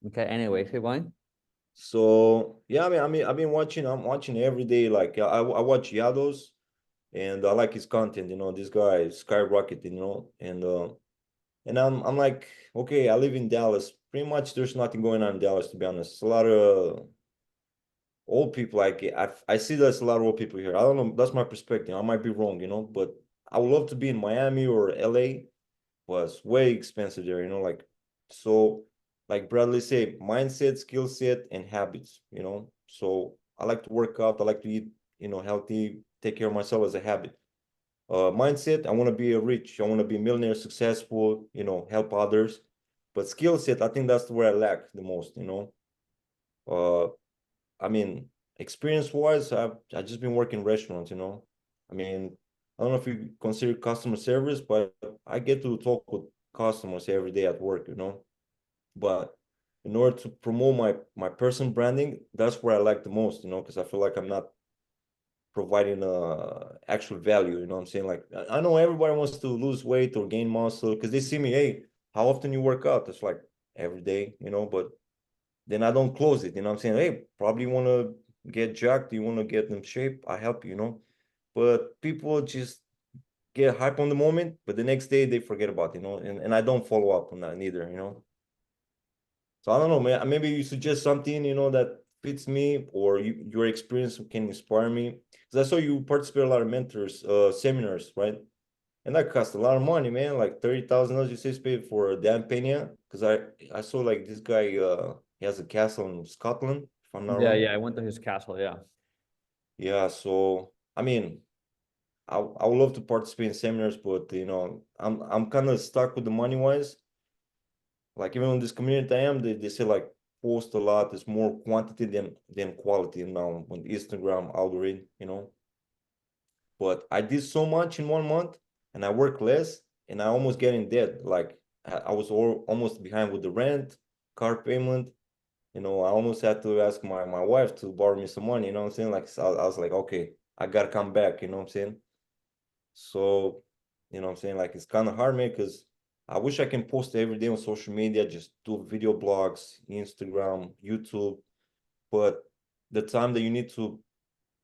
Okay. Anyway, keep going. So yeah, I'm watching every day. Like I watch Yados, and I like his content. This guy is skyrocketing. And I'm like, okay, I live in Dallas. Pretty much, there's nothing going on in Dallas, to be honest. A lot of old people. Like I see there's a lot of old people here. I don't know. That's my perspective. I might be wrong, but I would love to be in Miami or LA, but it's way expensive there. Like so, like Bradley said, mindset, skill set, and habits. So I like to work out. I like to eat, healthy. Take care of myself as a habit. Mindset, I want to be a rich. I want to be a millionaire, successful. Help others. But skill set, I think that's where I lack the most. Uh, I mean, experience wise, I've just been working restaurants. I mean, I don't know if you consider customer service, but I get to talk with customers every day at work. But in order to promote my personal branding, that's where I like the most, because I feel like I'm not providing actual value, what I'm saying? Like I know everybody wants to lose weight or gain muscle because they see me, hey, how often you work out? It's like every day, but then I don't close it. I'm saying, hey, probably want to get jacked, you want to get in shape, I help. But people just get hype on the moment, but the next day they forget about, and I don't follow up on that neither. So I don't know, man. Maybe you suggest something, that fits me, or your experience can inspire me. Because I saw you participate in a lot of mentors, seminars, right? And that cost a lot of money, man. Like $30,000 you say paid for Dan Pena. Because I saw like this guy, he has a castle in Scotland, if I'm not Yeah, wrong. yeah. I went to his castle. Yeah. Yeah, so I mean, I would love to participate in seminars, but I'm kind of stuck with the money wise. Like even in this community I am, they say like post a lot. It's more quantity than quality now on Instagram algorithm. But I did so much in 1 month, and I work less, and I almost get in debt. Like I was almost behind with the rent, car payment. I almost had to ask my wife to borrow me some money. You know what I'm saying? Like so I was like, okay, I gotta come back. You know what I'm saying? So, what I'm saying? Like, it's kind of hard, man, because I wish I can post every day on social media, just do video blogs, Instagram, YouTube. But the time that you need to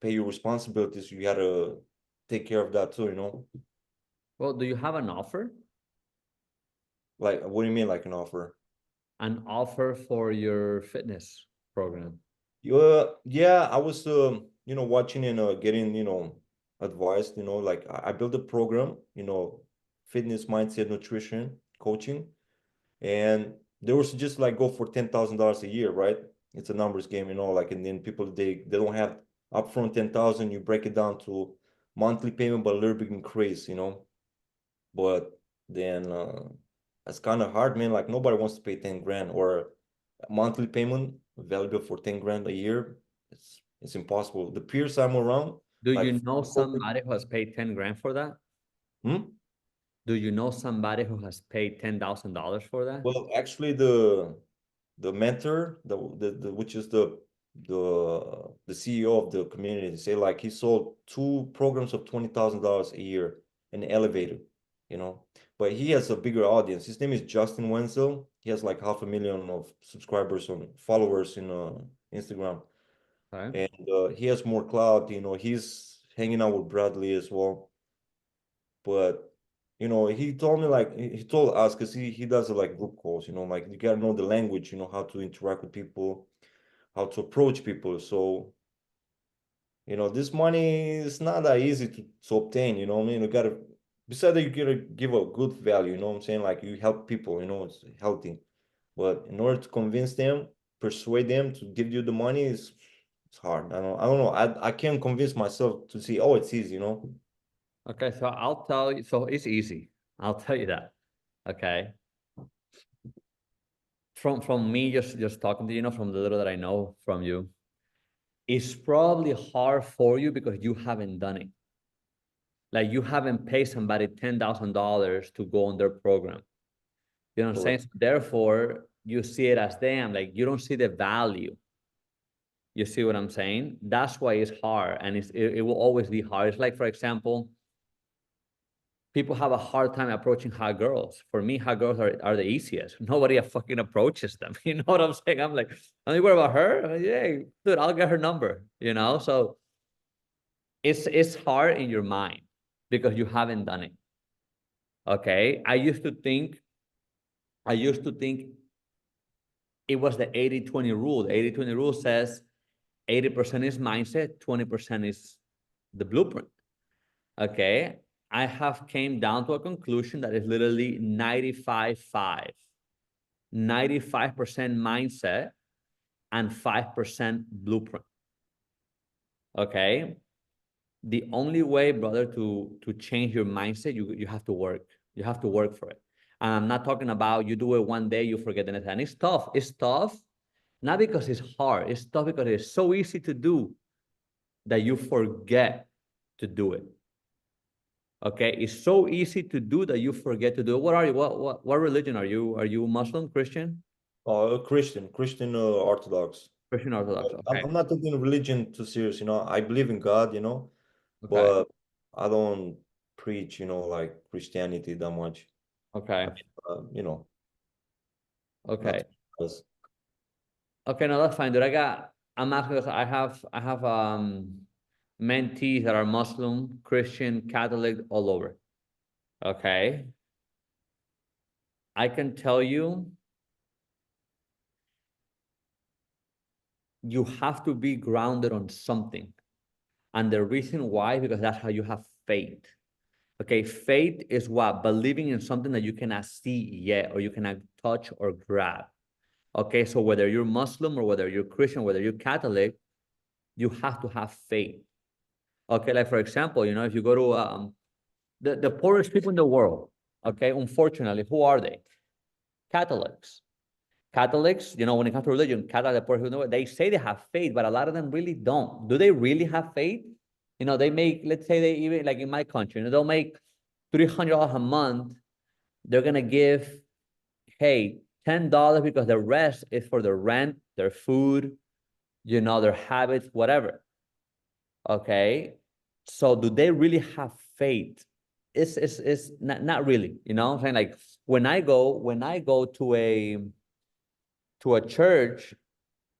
pay your responsibilities, you gotta take care of that too. Well, do you have an offer? Like, what do you mean, like an offer? An offer for your fitness program? Yeah, I was, watching and getting, advice, like I built a program, fitness, mindset, nutrition, coaching. And they were just like go for $10,000 a year, right? It's a numbers game, like, and then people they don't have upfront 10,000. You break it down to monthly payment, but a little bit increase. But then it's kind of hard, man. Like nobody wants to pay 10 grand or a monthly payment valuable for 10 grand a year. It's impossible. The peers I'm around, Do like, you know somebody who has paid 10 grand for that? hmm? Do you know somebody who has paid $10,000 for that? Well, actually, the mentor, the which is the CEO of the community, say like he sold two programs of $20,000 a year in the elevator, you know. But he has a bigger audience. His name is Justin Wenzel. He has like 500,000 of subscribers on followers in Instagram, Okay. and he has more clout. He's hanging out with Bradley as well. But he told me like he told us because he does like group calls. Like you gotta know the language. How to interact with people, how to approach people. So this money is not that easy to obtain. I mean, you gotta besides that you gotta give a good value. You know what I'm saying? Like you help people. It's healthy. But in order to convince them, persuade them to give you the money is it's hard. I don't know. I can't convince myself to see. Oh, it's easy. Okay, so I'll tell you. So it's easy. I'll tell you that. Okay. From me, just talking to you, from the little that I know from you, it's probably hard for you because you haven't done it. Like you haven't paid somebody $10,000 to go on their program. You know what I'm saying? Correct. So therefore, you see it as damn, like you don't see the value. You see what I'm saying? That's why it's hard, and it will always be hard. It's like, for example, People have a hard time approaching hot girls. For me, hot girls are the easiest. Nobody fucking approaches them. You know what I'm saying? I'm like, are you worried about her? I'm like, yeah, dude, I'll get her number, you know? So it's hard in your mind because you haven't done it. Okay. I used to think it was the 80-20 rule. The 80-20 rule says 80% is mindset, 20% is the blueprint. Okay. I have came down to a conclusion that is literally 95-5. 95% mindset and 5% blueprint. Okay. The only way, brother, to change your mindset, you have to work. You have to work for it. And I'm not talking about you do it one day, you forget the next. And it's tough. It's tough, not because it's hard. It's tough because it's so easy to do that you forget to do it. Okay, it's so easy to do that you forget to do it. What are you? What religion are you? Are you Muslim, Christian? Christian Orthodox. Christian Orthodox. Okay. I'm not taking religion too serious, you know. I believe in God, you know, Okay. but I don't preach, you know, like Christianity that much. Okay. You know, Okay. not because Okay, no, that's fine, dude. I'm asking because I have mentees that are Muslim, Christian, Catholic, all over. Okay. I can tell you, you have to be grounded on something. And the reason why, because that's how you have faith. Okay, faith is what? Believing in something that you cannot see yet or you cannot touch or grab. Okay, so whether you're Muslim or whether you're Christian, whether you're Catholic, you have to have faith. Okay, like for example, you know, if you go to the poorest people in the world, okay, unfortunately, who are they? Catholics. Catholics, you know, when it comes to religion, Catholic, the poorest people in the world, they say they have faith, but a lot of them really don't. Do they really have faith? You know, they make, let's say they even, like in my country, you know, they'll make $300 a month. They're going to give, hey, $10 because the rest is for their rent, their food, you know, their habits, whatever. Okay. So do they really have faith? It's not really, you know I'm saying? Like when I go to a church,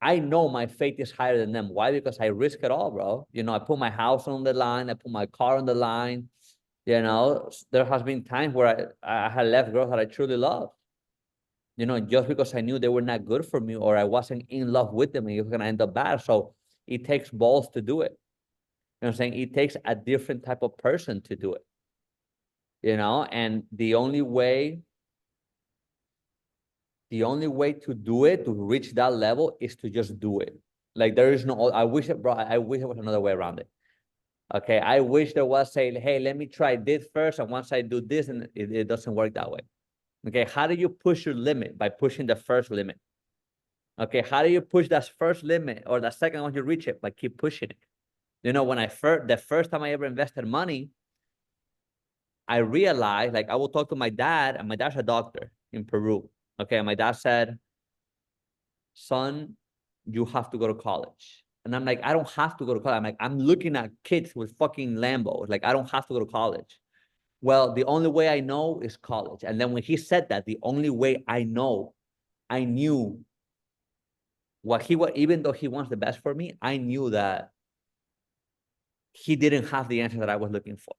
I know my faith is higher than them. Why? Because I risk it all, bro. You know, I put my house on the line, I put my car on the line. You know, there has been times where I had left girls that I truly loved, you know, just because I knew they were not good for me or I wasn't in love with them and it was gonna end up bad. So it takes balls to do it. You know what I'm saying? It takes a different type of person to do it, you know, and the only way to do it, to reach that level, is to just do it. Like there is no, I wish it, bro, I wish there was another way around it. Okay. I wish there was say, hey, let me try this first. And once I do this, and it doesn't work that way. Okay. How do you push your limit? By pushing the first limit. Okay. How do you push that first limit or the second one you reach it? By keep pushing it. You know, the first time I ever invested money, I realized, like, I will talk to my dad, and my dad's a doctor in Peru. Okay. And my dad said, son, you have to go to college. And I'm like, I don't have to go to college. I'm like, I'm looking at kids with fucking Lambos. Like, I don't have to go to college. Well, the only way I know is college. And then when he said that, the only way I knew what he was, even though he wants the best for me, I knew that he didn't have the answer that I was looking for.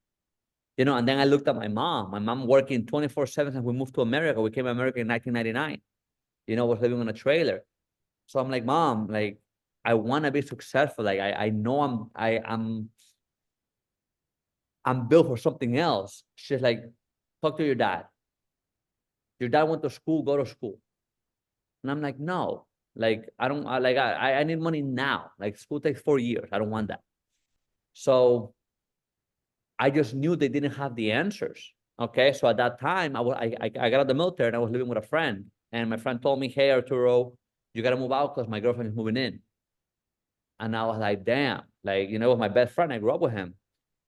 You know, and then I looked at my mom working 24/7 since we moved to America. We came to America in 1999, you know, was living on a trailer. So I'm like, mom, like, I want to be successful. Like, I know I'm built for something else. She's like, talk to your dad. Your dad went to school, go to school. And I'm like, no, like, I don't, I need money now. Like, school takes 4 years. I don't want that. So I just knew they didn't have the answers. Okay. So at that time, I got out of the military and I was living with a friend. And my friend told me, hey, Arturo, you got to move out because my girlfriend is moving in. And I was like, damn, like, you know, with my best friend, I grew up with him.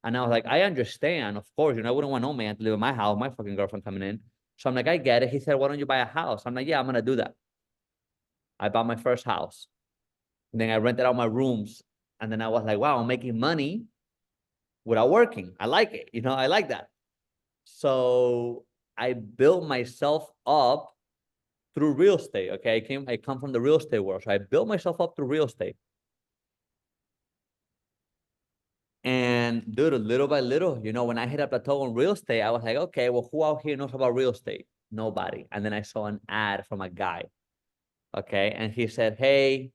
And I was like, I understand, of course, you know, I wouldn't want no man to live in my house, my fucking girlfriend coming in. So I'm like, I get it. He said, why don't you buy a house? I'm like, yeah, I'm going to do that. I bought my first house. And then I rented out my rooms. And then I was like, wow, I'm making money without working. I like it. You know, I like that. So I built myself up through real estate. Okay. I come from the real estate world. So I built myself up through real estate. And dude, little by little, when I hit a plateau on real estate, I was like, okay, well, who out here knows about real estate? Nobody. And then I saw an ad from a guy. Okay. And he said, hey,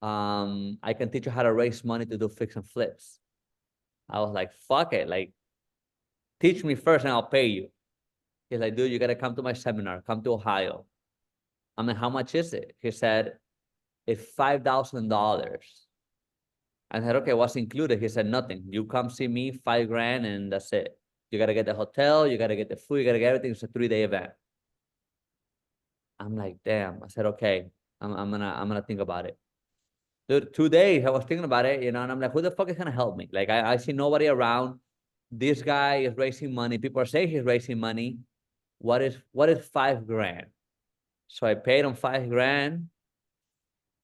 I can teach you how to raise money to do fix and flips. I was like, fuck it. Like, teach me first and I'll pay you. He's like, dude, you got to come to my seminar, come to Ohio. I'm like, how much is it? He said, it's $5,000. I said, okay, what's included? He said, nothing. You come see me, $5,000, and that's it. You got to get the hotel, you got to get the food, you got to get everything. It's a 3-day event. I'm like, damn. I said, okay, I'm gonna think about it. Dude, 2 days I was thinking about it, and I'm like, who the fuck is gonna help me? Like, I see nobody around. This guy is raising money. People are saying he's raising money. What is $5,000? So I paid him $5,000.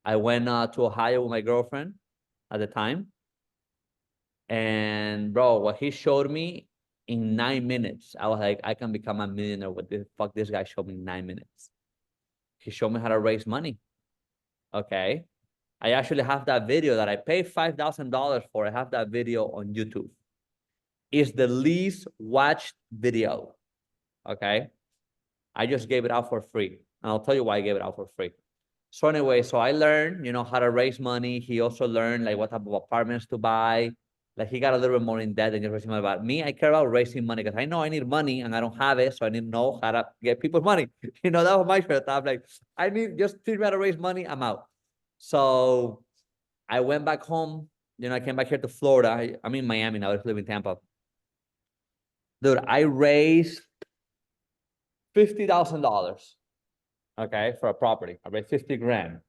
I went to Ohio with my girlfriend at the time. And bro, what he showed me in 9 minutes, I was like, I can become a millionaire with this. Fuck, this guy showed me in 9 minutes. He showed me how to raise money. Okay. I actually have that video that I paid $5,000 for. I have that video on YouTube. It's the least watched video. Okay. I just gave it out for free. And I'll tell you why I gave it out for free. So anyway, so I learned, how to raise money. He also learned like what type of apartments to buy. Like he got a little bit more in debt than just raising money. About me, I care about raising money because I know I need money and I don't have it. So I need to know how to get people's money. That was my first thought. Like, I need just teach me how to raise money. I'm out. So I went back home. I came back here to Florida. I'm in Miami now. I live in Tampa. Dude, I raised $50,000. Okay, for a property. I raised $50,000.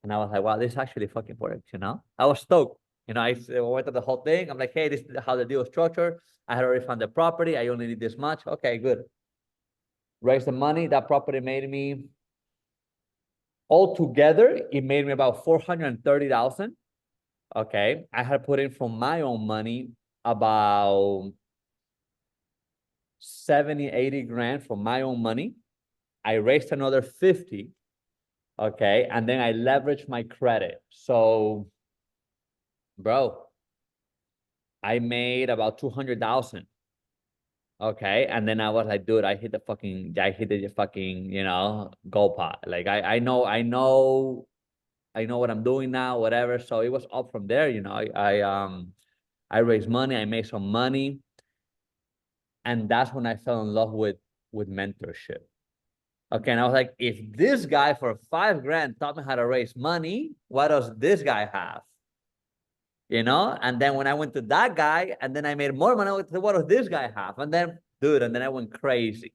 And I was like, wow, this actually fucking works, I was stoked. I went to the whole thing. I'm like, hey, this is how the deal is structured. I had already found the property. I only need this much. Okay, good. Raised the money. That property made me, altogether, it made me about $430,000. Okay. I had put in from my own money about 70, 80 grand from my own money. I raised another 50. Okay. And then I leveraged my credit. So, bro, I made about 200,000. Okay. And then I was like, dude, I hit the fucking goal pot. Like I know what I'm doing now, whatever. So it was up from there. I raised money, I made some money. And that's when I fell in love with mentorship. Okay. And I was like, if this guy for $5,000 taught me how to raise money, what does this guy have? And then when I went to that guy and then I made more money, what does this guy have? And then, dude, and then I went crazy.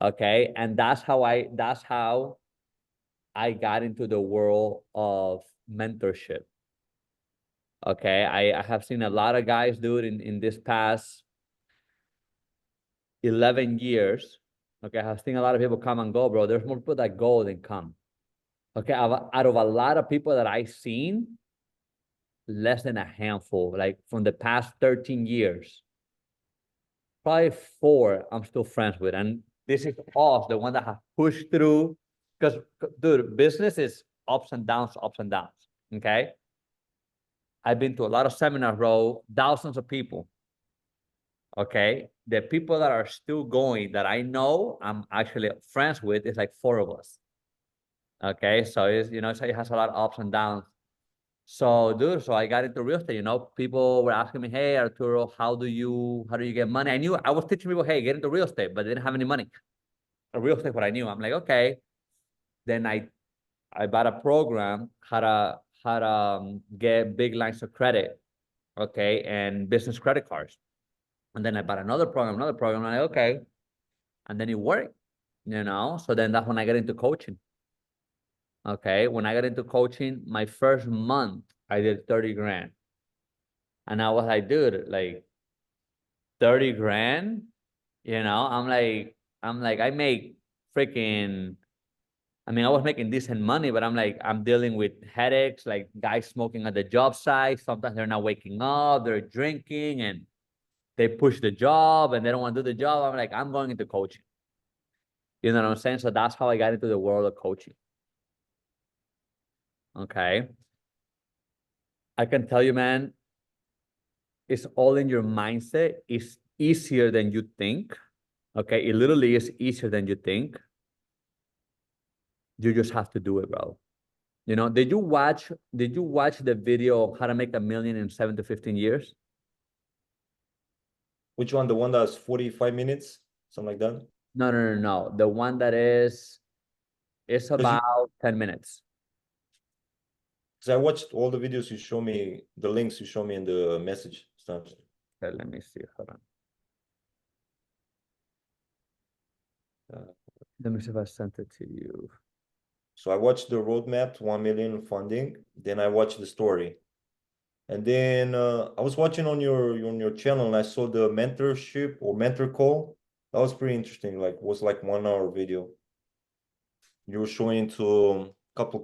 Okay. And that's how I got into the world of mentorship. Okay. I have seen a lot of guys do it in this past 11 years. Okay. I have seen a lot of people come and go, bro. There's more people that go than come. Okay. Out of a lot of people that I've seen, less than a handful, like from the past 13 years, probably 4 I'm still friends with. And this is us, the one that have pushed through. Because, dude, business is ups and downs. Okay. I've been to a lot of seminars, bro, thousands of people. Okay. The people that are still going that I know I'm actually friends with is like 4 of us. Okay. So it's, so it has a lot of ups and downs. So, dude, so I got into real estate. People were asking me, hey, Arturo, how do you get money? I was teaching people, hey, get into real estate, but they didn't have any money. Real estate, what I knew. I'm like, okay. Then I bought a program, how to get big lines of credit, okay, and business credit cards. And then I bought another program. I'm like, okay. And then it worked, So then that's when I got into coaching. Okay. When I got into coaching, my first month, I did 30 grand. And I was like, dude, like 30 grand, I'm like, I make freaking, I was making decent money, but I'm dealing with headaches, like guys smoking at the job site. Sometimes they're not waking up, they're drinking. And they push the job and they don't want to do the job. I'm like, I'm going into coaching. You know what I'm saying? So that's how I got into the world of coaching. Okay. I can tell you, man, it's all in your mindset. It's easier than you think. Okay. It literally is easier than you think. You just have to do it, bro. You know, did you watch the video of how to make a million in 7 to 15 years? Which one? The one that's 45 minutes, something like that. No, no, no, no. The one that is it's Because you, about 10 minutes. because I watched all the videos you show me, the links you show me in the message stuff. Okay, let me see. Hold on. Let me see if I sent it to you. So I watched the roadmap to 1 million funding. Then I watched the story. And then I was watching on your channel and I saw the mentorship or mentor call. That was pretty interesting. Like was like 1 hour video. You were showing to couple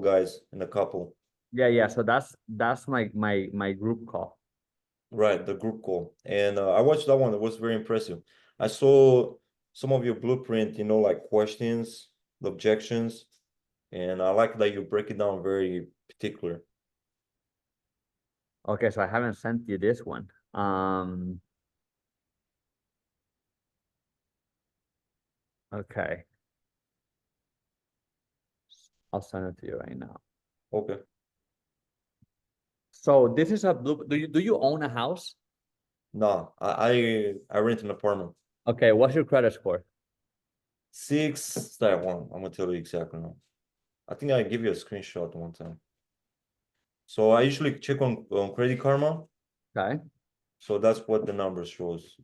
guys and a couple. Yeah, yeah. So that's my group call. Right, the group call. And I watched that one. It was very impressive. I saw some of your blueprint, like questions, the objections, and I like that you break it down very particular. Okay, so I haven't sent you this one. Okay. I'll send it to you right now. Okay. So this is a blue. Do you own a house? No, I rent an apartment. Okay, what's your credit score? Six, that one. I'm gonna tell you exactly now. I think I give you a screenshot one time. So I usually check on Credit Karma. Okay. So that's what the number shows.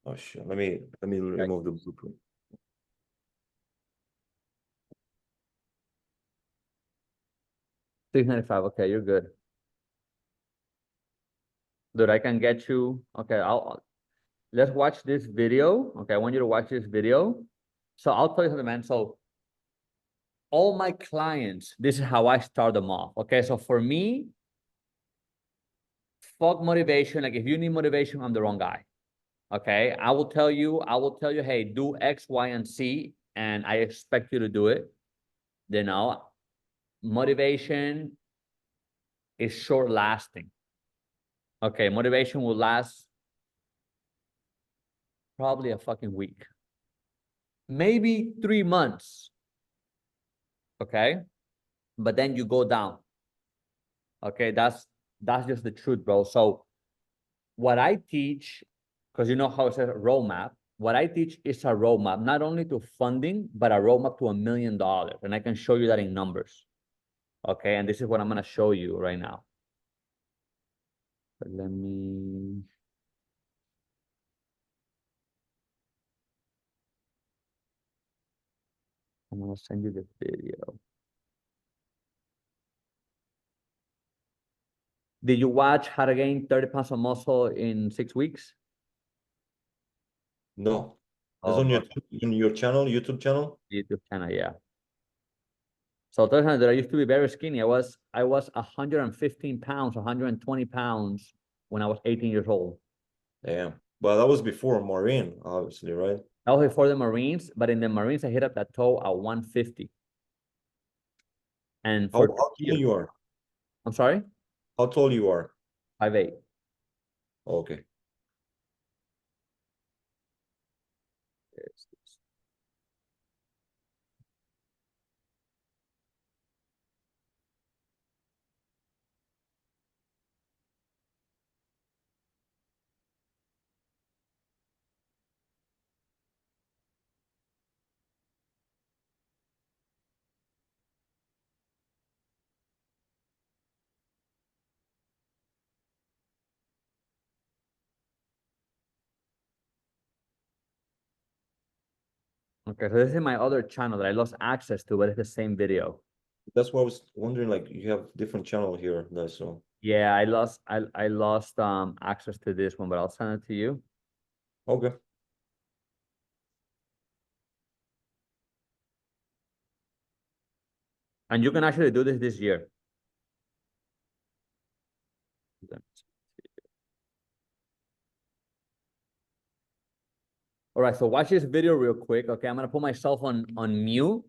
Oh shit. Let me Okay. remove the blueprint. 695. Okay, you're good. Dude, I can get you. Okay, let's watch this video. Okay, I want you to watch this video. So I'll tell you something, man. So all my clients, this is how I start them off. Okay, so for me, fuck motivation. Like if you need motivation, I'm the wrong guy. Okay, I will tell you, hey, do X, Y, and Z, and I expect you to do it. Motivation is short lasting. Okay, motivation will last probably a fucking week, maybe 3 months. Okay, but then you go down. Okay, that's just the truth, bro. So what I teach, because you know how it's a roadmap. What I teach is a roadmap, not only to funding, but a roadmap to $1 million, and I can show you that in numbers. Okay, and this is what I'm gonna show you right now. But let me. I'm gonna send you the video. Did you watch How to Gain 30 Pounds of Muscle in 6 weeks? No. It's Oh, on bro, your channel, YouTube channel? YouTube channel, yeah. So tell you that I used to be very skinny. I was 115 pounds, 120 pounds when I was 18 years old. Yeah. But that was before Maureen, obviously, right? That was before the Marines, but in the Marines I hit a plateau at 150. And How for tall 2 years, you are? I'm sorry, How tall you are? 5'8". Okay. Okay, so this is my other channel that I lost access to, but it's the same video. That's why I was wondering, like, you have different channel here. That's so. Yeah, I lost access to this one, but I'll send it to you. Okay. And you can actually do this year. All right, so watch this video real quick. Okay, I'm gonna put myself on mute.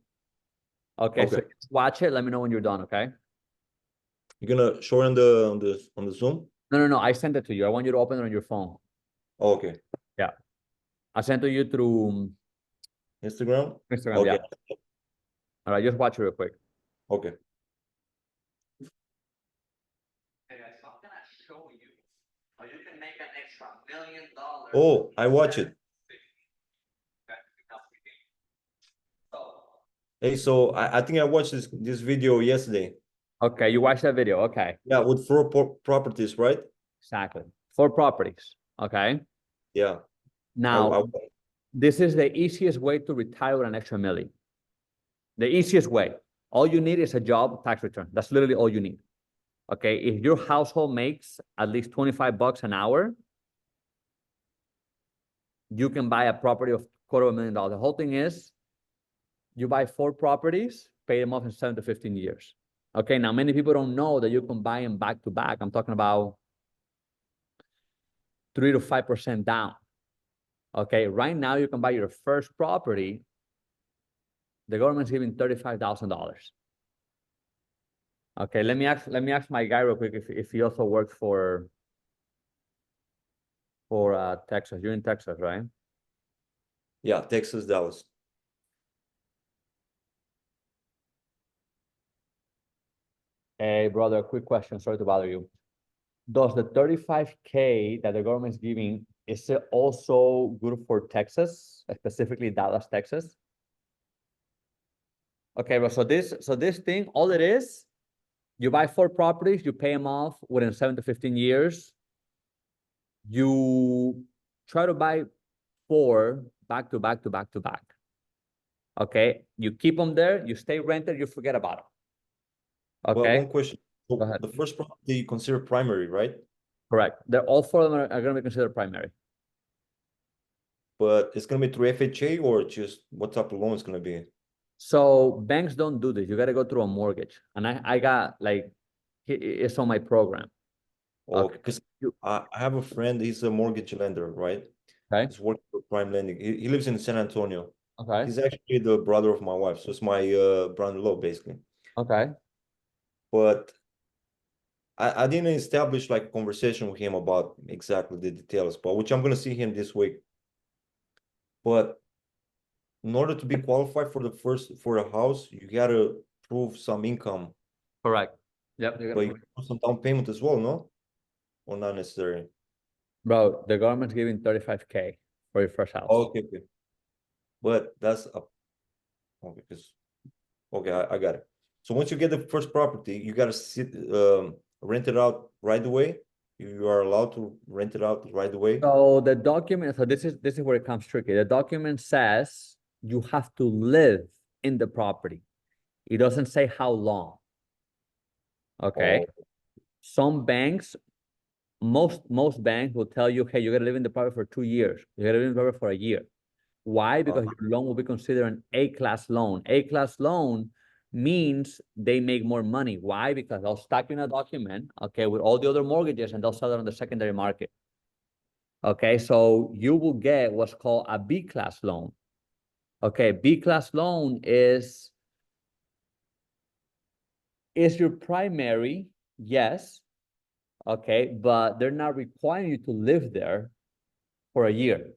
Okay, so Okay. just watch it. Let me know when you're done. Okay. You're gonna show it on the Zoom? No, no, no. I sent it to you. I want you to open it on your phone. Oh, okay. Yeah, I sent it to you through Instagram? Instagram. Yeah. Okay. All right, just watch it real quick. Okay. Hey guys, so I'm gonna show you how you can make an extra $1 million. Oh, I watch it. Hey, so I think I watched this video yesterday. Okay, you watched that video. Okay, Yeah, with four properties, right? exactly. 4 properties. Okay. Yeah. Now, this is the easiest way to retire with an extra million. The easiest way. All you need is a job tax return. That's literally all you need. Okay. If your household makes at least 25 bucks an hour, you can buy a property of $250,000. The whole thing is you buy 4 properties, pay them off in 7 to 15 years. Okay. Now, many people don't know that you can buy them back to back. I'm talking about 3 to 5% down. Okay. Right now, you can buy your first property. The government's giving $35,000. Okay, let me ask my guy real quick if he also works for Texas. You're in Texas, right? Yeah, Texas, Dallas. Hey, brother, quick question. Sorry to bother you. Does the 35K that the government is giving, is it also good for Texas, specifically Dallas, Texas? Okay, but so this thing, all it is, you buy 4 properties, you pay them off within 7 to 15 years. You try to buy 4 back to back to back to back. Okay, you keep them there, you stay rented, you forget about them. Well, Okay, one question. go So ahead. the first property you consider primary, right? Correct. They're all 4 of them are going to be considered primary. But it's gonna be through FHA or just what type of loan it's gonna be? So banks don't do this. You got to go through a mortgage, and I got like it's on my program. Oh, Okay. because I have a friend, he's a mortgage lender, right? Okay. He's working for Prime Lending. He lives in San Antonio. Okay. He's actually the brother of my wife, so it's my brother-in-law basically. Okay. But I didn't establish like a conversation with him about exactly the details, but which I'm gonna see him this week. But in order to be qualified for a house, you gotta prove some income, Correct. Yep. but you have some down payment as well, no? Or not necessarily? Bro, the government's giving 35K for your first house. Okay, okay. But that's a okay, because okay, I got it. So once you get the first property, you gotta rent it out right away. You are allowed to rent it out right away. So the document, so this is where it comes tricky. The document says you have to live in the property. It doesn't say how long. Okay. Oh, Some banks, most banks will tell you, hey, you gotta live in the property for 2 years. You gotta live in the property for a year. Why? Because your loan will be considered an A-class loan. A-class loan means they make more money. Why? Because they'll stack in a document, okay, with all the other mortgages, and they'll sell it on the secondary market. Okay, so you will get what's called a B-class loan. Okay, B-class loan is your primary, yes, okay, but they're not requiring you to live there for a year.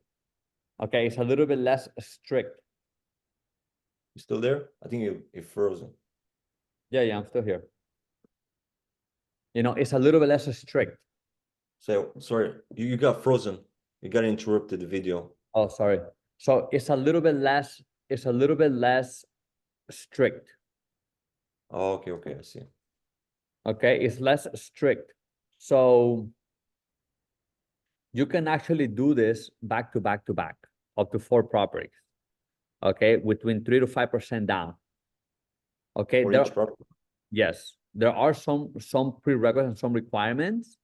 Okay, it's a little bit less strict. you still there? I think it frozen. Yeah, I'm still here. It's a little bit less strict. So sorry, you got frozen. You got interrupted the video. Oh, sorry. So it's a little bit less strict. Oh, okay, okay, I see. Okay, it's less strict. So you can actually do this back to back to back, up to 4 properties. Okay, between 3 to 5% down. Okay, For each property. yes, there are some prerequisites and some requirements,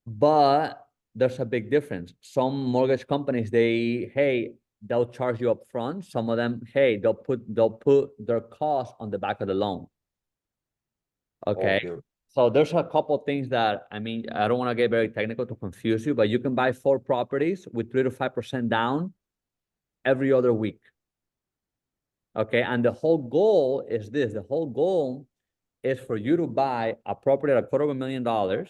but there's a big difference. Some mortgage companies, they'll charge you up front. Some of them, hey, they'll put their cost on the back of the loan. Okay. Okay. So there's a couple of things that, I mean, I don't want to get very technical to confuse you, but you can buy 4 properties with 3 to 5% down every other week. Okay. And the whole goal is this, the whole goal is for you to buy a property at $250,000.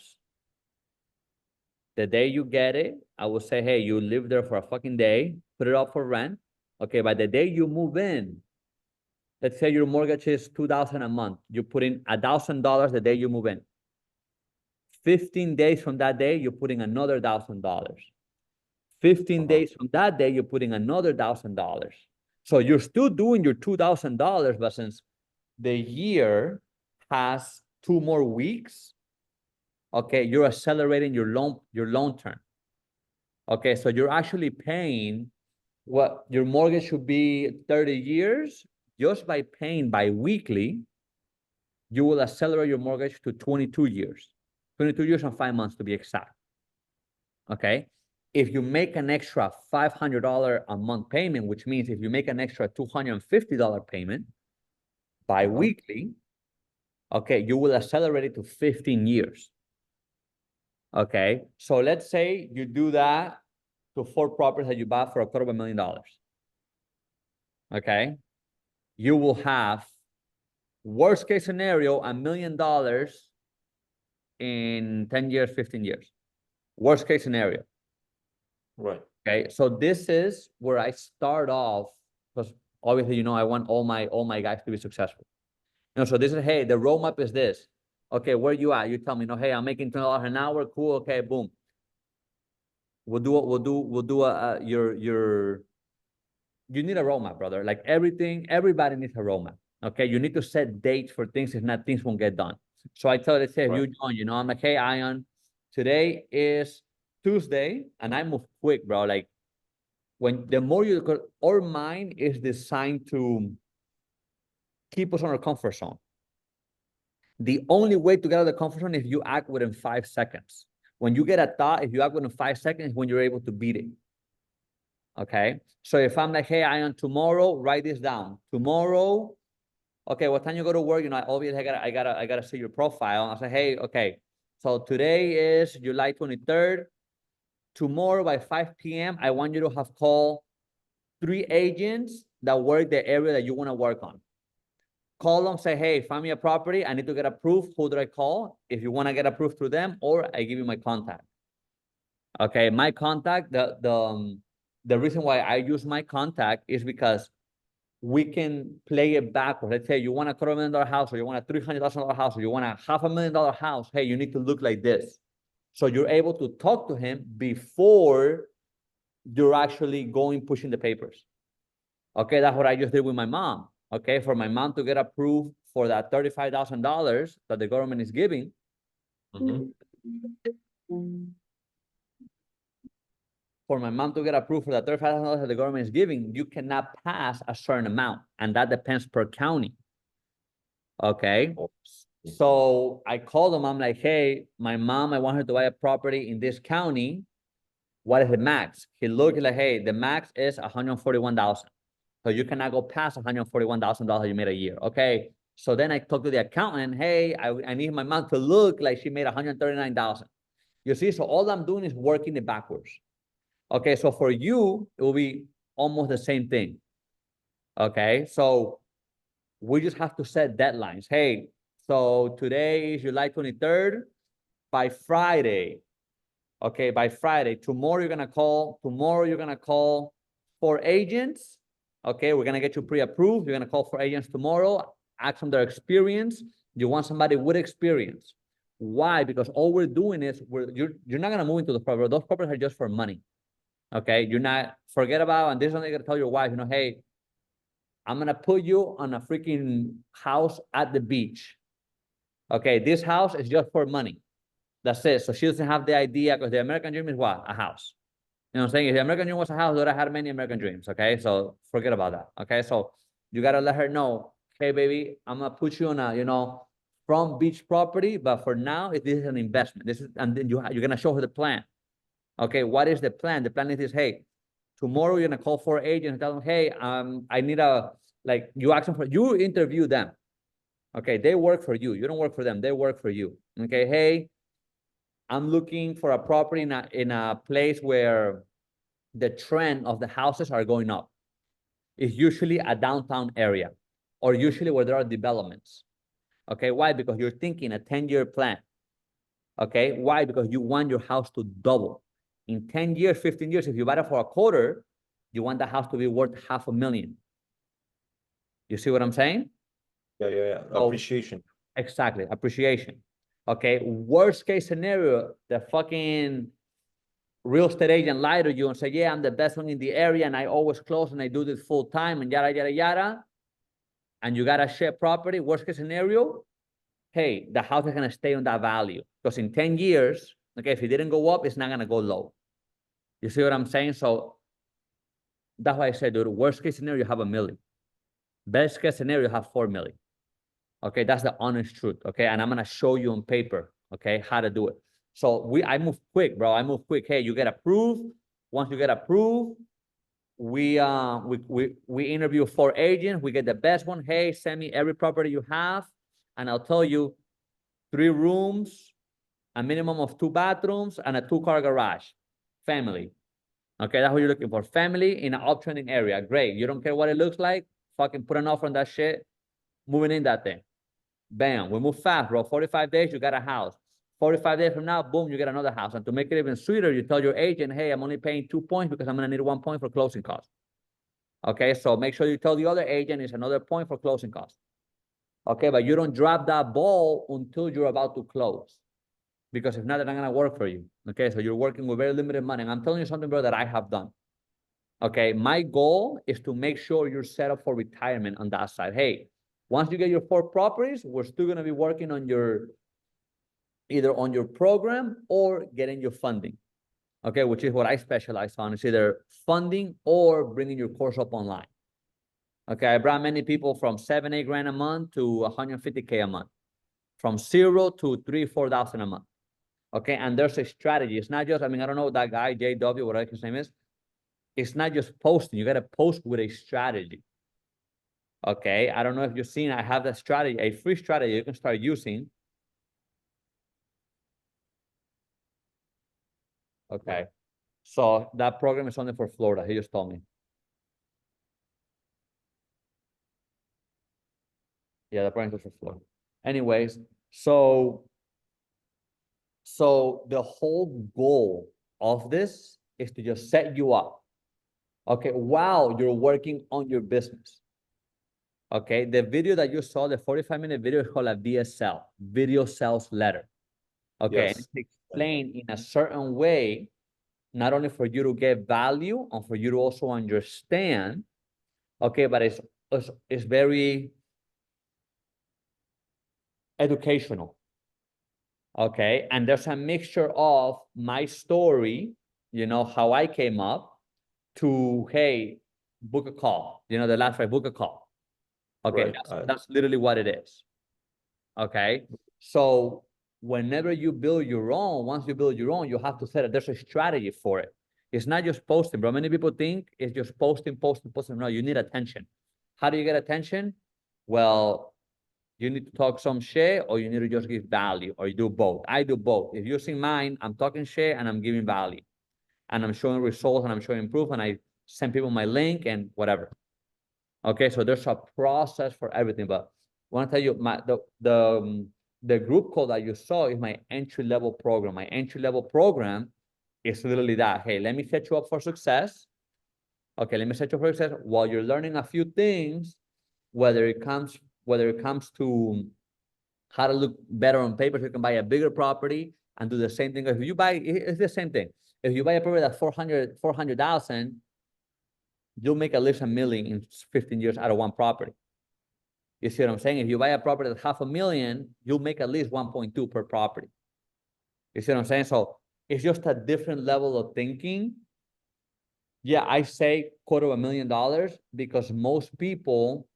The day you get it, I will say, hey, you live there for a fucking day, put it up for rent. Okay. By the day you move in, let's say your mortgage is $2,000 a month. You put in $1,000 the day you move in. 15 days from that day, you're putting another $1,000. 15 days from that day, you're putting another $1,000. So you're still doing your $2,000, but since the year has 2 more weeks, okay, you're accelerating your loan term. Okay, so you're actually paying what your mortgage should be 30 years. Just by paying bi-weekly, you will accelerate your mortgage to 22 years. 22 years and 5 months to be exact. Okay. If you make an extra $500 a month payment, which means if you make an extra $250 payment bi-weekly, okay, you will accelerate it to 15 years. Okay. So let's say you do that to 4 properties that you bought for $250,000. Okay. You will have, worst case scenario, $1 million in 10 years, 15 years. Worst case scenario. Right. Okay. So this is where I start off, because obviously, you know, I want all my guys to be successful. You know, so this is, hey, the roadmap is this. Okay, where you at? You tell me, no, hey, I'm making $20 an hour. Cool. Okay, boom. We'll do you need a roadmap, brother. Like everybody needs a roadmap. Okay. You need to set dates for things. If not, things won't get done. So I tell you, say, if you join, you know, I'm like, hey, Ion, today is Tuesday, and I move quick, bro. Like when the more you, our mind is designed to keep us on our comfort zone. The only way to get out of the comfort zone is if you act within 5 seconds. When you get a thought, if you act within 5 seconds, when you're able to beat it. Okay. So if I'm like, hey, Ion, tomorrow, write this down. Tomorrow, okay, what time you go to work? You know, obviously I gotta see your profile. I say, hey, okay. So today is July 23rd. Tomorrow by 5 p.m., I want you to have called 3 agents that work the area that you want to work on. Call them, say, hey, find me a property. I need to get approved. Who do I call? If you want to get approved through them, or I give you my contact. Okay, my contact, the reason why I use my contact is because we can play it backwards. Let's say you want a $250,000 house, or you want a $300,000 house, or you want a $500,000 house. Hey, you need to look like this. So you're able to talk to him before you're actually pushing the papers. Okay, that's what I just did with my mom. Okay, for my mom to get approved for that $35,000 that the government is giving. For my mom to get approved for that $35,000 that the government is giving, you cannot pass a certain amount, and that depends per county. Okay. So I called them. I'm like, hey, my mom, I want her to buy a property in this county. What is the max? He looked like, hey, the max is $141,000. So you cannot go past $141,000 you made a year. Okay. So then I talked to the accountant. Hey, I need my mom to look like she made $139,000. You see, so all I'm doing is working it backwards. Okay. So for you, it will be almost the same thing. Okay. So we just have to set deadlines. Hey, so today is July 23rd. By Friday, okay, by Friday, tomorrow you're gonna call 4 agents. Okay, we're gonna get you pre-approved. You're gonna call 4 agents tomorrow, ask them their experience. You want somebody with experience. Why? Because all we're doing is you're not gonna move into the property. Those properties are just for money. Okay, you're not, forget about, and this is something you're gonna tell your wife, you know, hey, I'm gonna put you on a freaking house at the beach. Okay, this house is just for money. That's it. So she doesn't have the idea, because the American dream is what? A house. You know what I'm saying? If the American dream was a house, I had many American dreams. Okay, so forget about that. Okay, so you gotta let her know, hey, baby, I'm gonna put you on a, you know, from beach property, but for now, this is an investment. This is, and then you're gonna show her the plan. Okay, what is the plan? The plan is this, hey, tomorrow you're gonna call 4 agents and tell them, hey, I need you ask them you interview them. Okay, they work for you. You don't work for them. They work for you. Okay, hey, I'm looking for a property in a place where the trend of the houses are going up. It's usually a downtown area or usually where there are developments. Okay, why? Because you're thinking a 10-year plan. Okay, why? Because you want your house to double. In 10 years, 15 years, if you buy it for a quarter, you want the house to be worth $500,000. You see what I'm saying? Yeah. Appreciation. Exactly, appreciation. Okay, worst case scenario, the fucking real estate agent lied to you and say, yeah, I'm the best one in the area and I always close and I do this full time and yada, yada, yada. And you got a share property, worst case scenario, hey, the house is going to stay on that value. Because in 10 years, okay, if it didn't go up, it's not going to go low. You see what I'm saying? So that's why I said, dude, worst case scenario, you have $1 million. Best case scenario, you have 4 million. Okay, that's the honest truth. Okay, and I'm gonna show you on paper, okay, how to do it. So I move quick, bro. I move quick. Hey, you get approved. Once you get approved, we interview 4 agents. We get the best one. Hey, send me every property you have, and I'll tell you 3 rooms, a minimum of 2 bathrooms, and a 2-car garage. Family. Okay, that's what you're looking for. Family in an uptrending area. Great. You don't care what it looks like. Fucking put an offer on that shit. Moving in that thing. Bam, we move fast, bro. 45 days, you got a house. 45 days from now, boom, you get another house. And to make it even sweeter, you tell your agent, hey, I'm only paying 2 points because I'm going to need 1 point for closing costs. Okay, so make sure you tell the other agent it's another point for closing costs. Okay, but you don't drop that ball until you're about to close. Because if not, they're not going to work for you. Okay, so you're working with very limited money. And I'm telling you something, bro, that I have done. Okay, my goal is to make sure you're set up for retirement on that side. Hey, once you get your 4 properties, we're still going to be working on either on your program or getting your funding. Okay, which is what I specialize on. It's either funding or bringing your course up online. Okay, I brought many people from 7, 8 grand a month to 150K a month, from 0 to 3, 4,000 a month. Okay, and there's a strategy. It's not just, I don't know that guy, JW, whatever his name is. It's not just posting. You got to post with a strategy. Okay, I don't know if you've seen, I have that strategy, a free strategy you can start using. Okay, so that program is only for Florida. He just told me. Yeah, the program is for Florida. Anyways, so the whole goal of this is to just set you up. Okay, while you're working on your business. Okay, the video that you saw, the 45-minute video, is called a VSL, video sales letter. Okay, Yes. and it's explained in a certain way, not only for you to get value and for you to also understand. Okay, but it's very educational. Okay, and there's a mixture of my story, how I came up, to, hey, book a call, the last right, book a call. Okay, Right. that's literally what it is. Okay, so whenever you build your own, once you build your own, you have to set it. There's a strategy for it. It's not just posting, bro. Many people think it's just posting. No, you need attention. How do you get attention? Well, you need to talk some shit, or you need to just give value, or you do both. I do both. If you're seeing mine, I'm talking shit and I'm giving value, and I'm showing results and I'm showing proof, and I send people my link and whatever. Okay, so there's a process for everything. But I want to tell you, the group call that you saw is my entry-level program. My entry-level program is literally that. Hey, let me set you up for success. Okay, let me set you up for success while you're learning a few things, whether it comes to how to look better on paper, so you can buy a bigger property and do the same thing. If you buy, it's the same thing. If you buy a property that's 400,000, you'll make at least $1 million in 15 years out of one property. You see what I'm saying? If you buy a property that's $500,000, you'll make at least 1.2 per property. You see what I'm saying? So it's just a different level of thinking. Yeah, I say $250,000 because most people,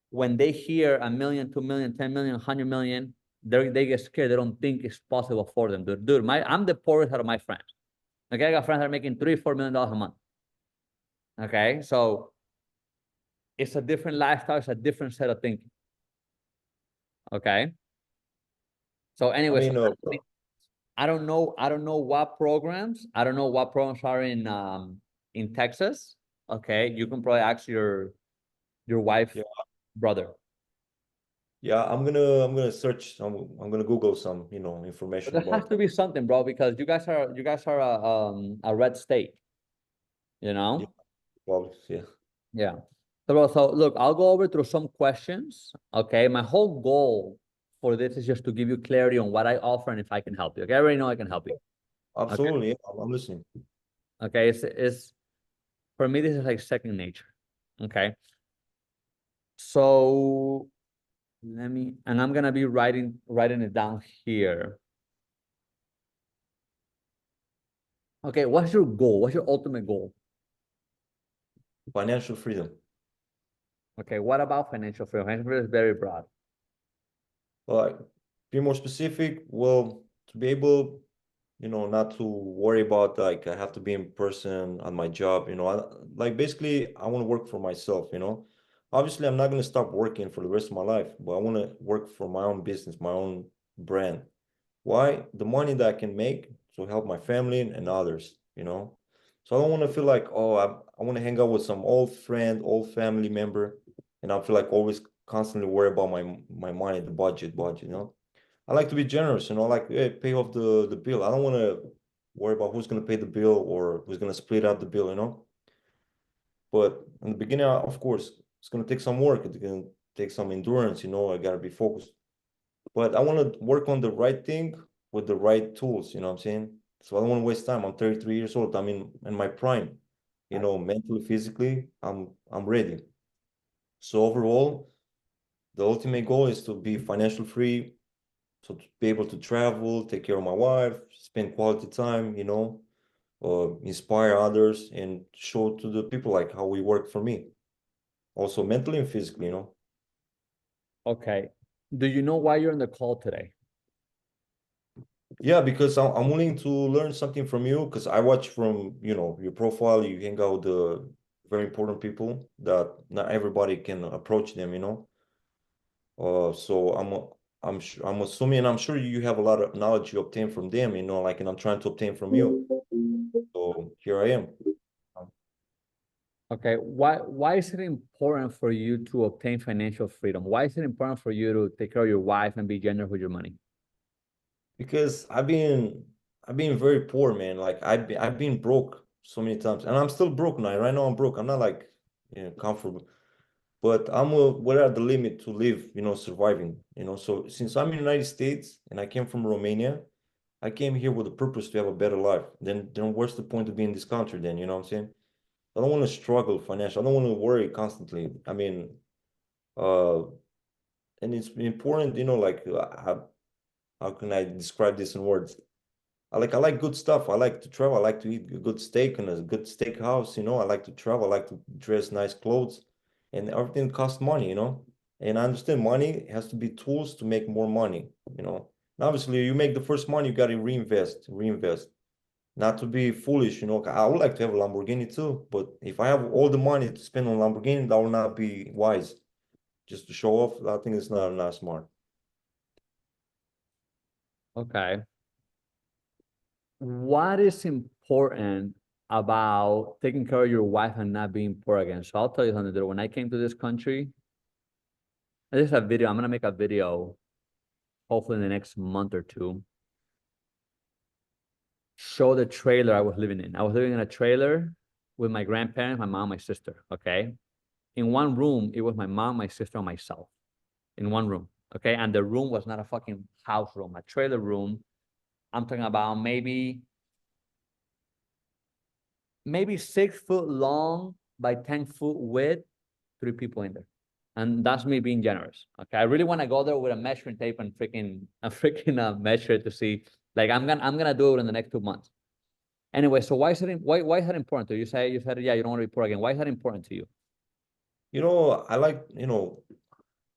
when they hear $1 million, $2 million, 10 million, 100 million, they get scared. They don't think it's possible for them. Dude, I'm the poorest out of my friends. Okay, I got friends that are making $3, $4 million a month. Okay, so it's a different lifestyle. It's a different set of thinking. Okay. So I anyway, so mean, I don't know what programs. I don't know what programs are in Texas. Okay, you can probably ask your wife, yeah, brother. yeah, I'm gonna search. I'm gonna Google some, you know, But information there has about. to be something, bro, because you guys are a red state, you Yeah, know? well, yeah. Yeah. So look, I'll go over through some questions. Okay. My whole goal for this is just to give you clarity on what I offer and if I can help you. Okay. I already know I can help you. Okay. Absolutely, yeah, I'm listening. Okay. It's for me, this is like second nature. Okay. So let me, and I'm gonna be writing it down here. Okay. What's your goal? What's your ultimate goal? Financial freedom. Okay. What about financial freedom? Financial freedom is very broad. Like, be more specific. Well, to be able, you know, not to worry about like I have to be in person on my job. You know, like basically I want to work for myself. You know, obviously I'm not gonna stop working for the rest of my life, but I want to work for my own business, my own brand. Why? The money that I can make to help my family and others, you know? So I don't want to feel like, oh, I want to hang out with some old friend, old family member, and I feel like always constantly worry about my money, the budget, you know? I like to be generous, you know, like hey, pay off the bill. I don't want to worry about who's gonna pay the bill or who's gonna split up the bill, you know? But in the beginning, of course, it's gonna take some work. It's gonna take some endurance, you know, I gotta be focused. But I want to work on the right thing with the right tools, you know what I'm saying? So I don't want to waste time. I'm 33 years old. I'm in my prime, you know, mentally, physically, I'm ready. So overall, the ultimate goal is to be financial free, so to be able to travel, take care of my wife, spend quality time, you know, inspire others and show to the people like how we work for me. Also mentally and physically, you know. Okay. Do you know why you're on the call today? Yeah, because I'm willing to learn something from you because I watch from, you know, your profile, you hang out with the very important people that not everybody can approach them, you know. So I'm assuming and I'm sure you have a lot of knowledge you obtain from them, you know, like and I'm trying to obtain from you. So here I am. Okay, why is it important for you to obtain financial freedom? Why is it important for you to take care of your wife and be generous with your money? Because I've been very poor, man. Like I've been broke so many times and I'm still broke now. Right now I'm broke. I'm not like, you know, comfortable. But we're at the limit to live, you know, surviving, you know. So since I'm in the United States and I came from Romania, I came here with a purpose to have a better life. Then what's the point of being in this country then, you know what I'm saying? I don't want to struggle financially. I don't want to worry constantly. I mean, uh, and it's important, you know, like how can I describe this in words? I like good stuff. I like to travel. I like to eat good steak in a good steakhouse. You know, I like to travel. I like to dress nice clothes, and everything costs money. You know, and I understand money has to be tools to make more money. You know, and obviously you make the first money, you got to reinvest. Not to be foolish. You know, I would like to have a Lamborghini too, but if I have all the money to spend on Lamborghini, that will not be wise. Just to show off, I think it's not smart. Okay. What is important about taking care of your wife and not being poor again? So I'll tell you something, dude. When I came to this country, this is a video. I'm gonna make a video hopefully in the next month or two. Show the trailer I was living in. I was living in a trailer with my grandparents, my mom, my sister. Okay. In one room, it was my mom, my sister, and myself in one room. Okay. And the room was not a fucking house room, a trailer room. I'm talking about maybe 6 foot long by 10 foot width, three people in there. And that's me being generous. Okay. I really want to go there with a measuring tape and freaking measure it to see. Like I'm gonna do it in the next 2 months. Anyway, so why is that important to you? You said yeah, you don't want to be poor again. Why is that important to you? You know, I like, you know,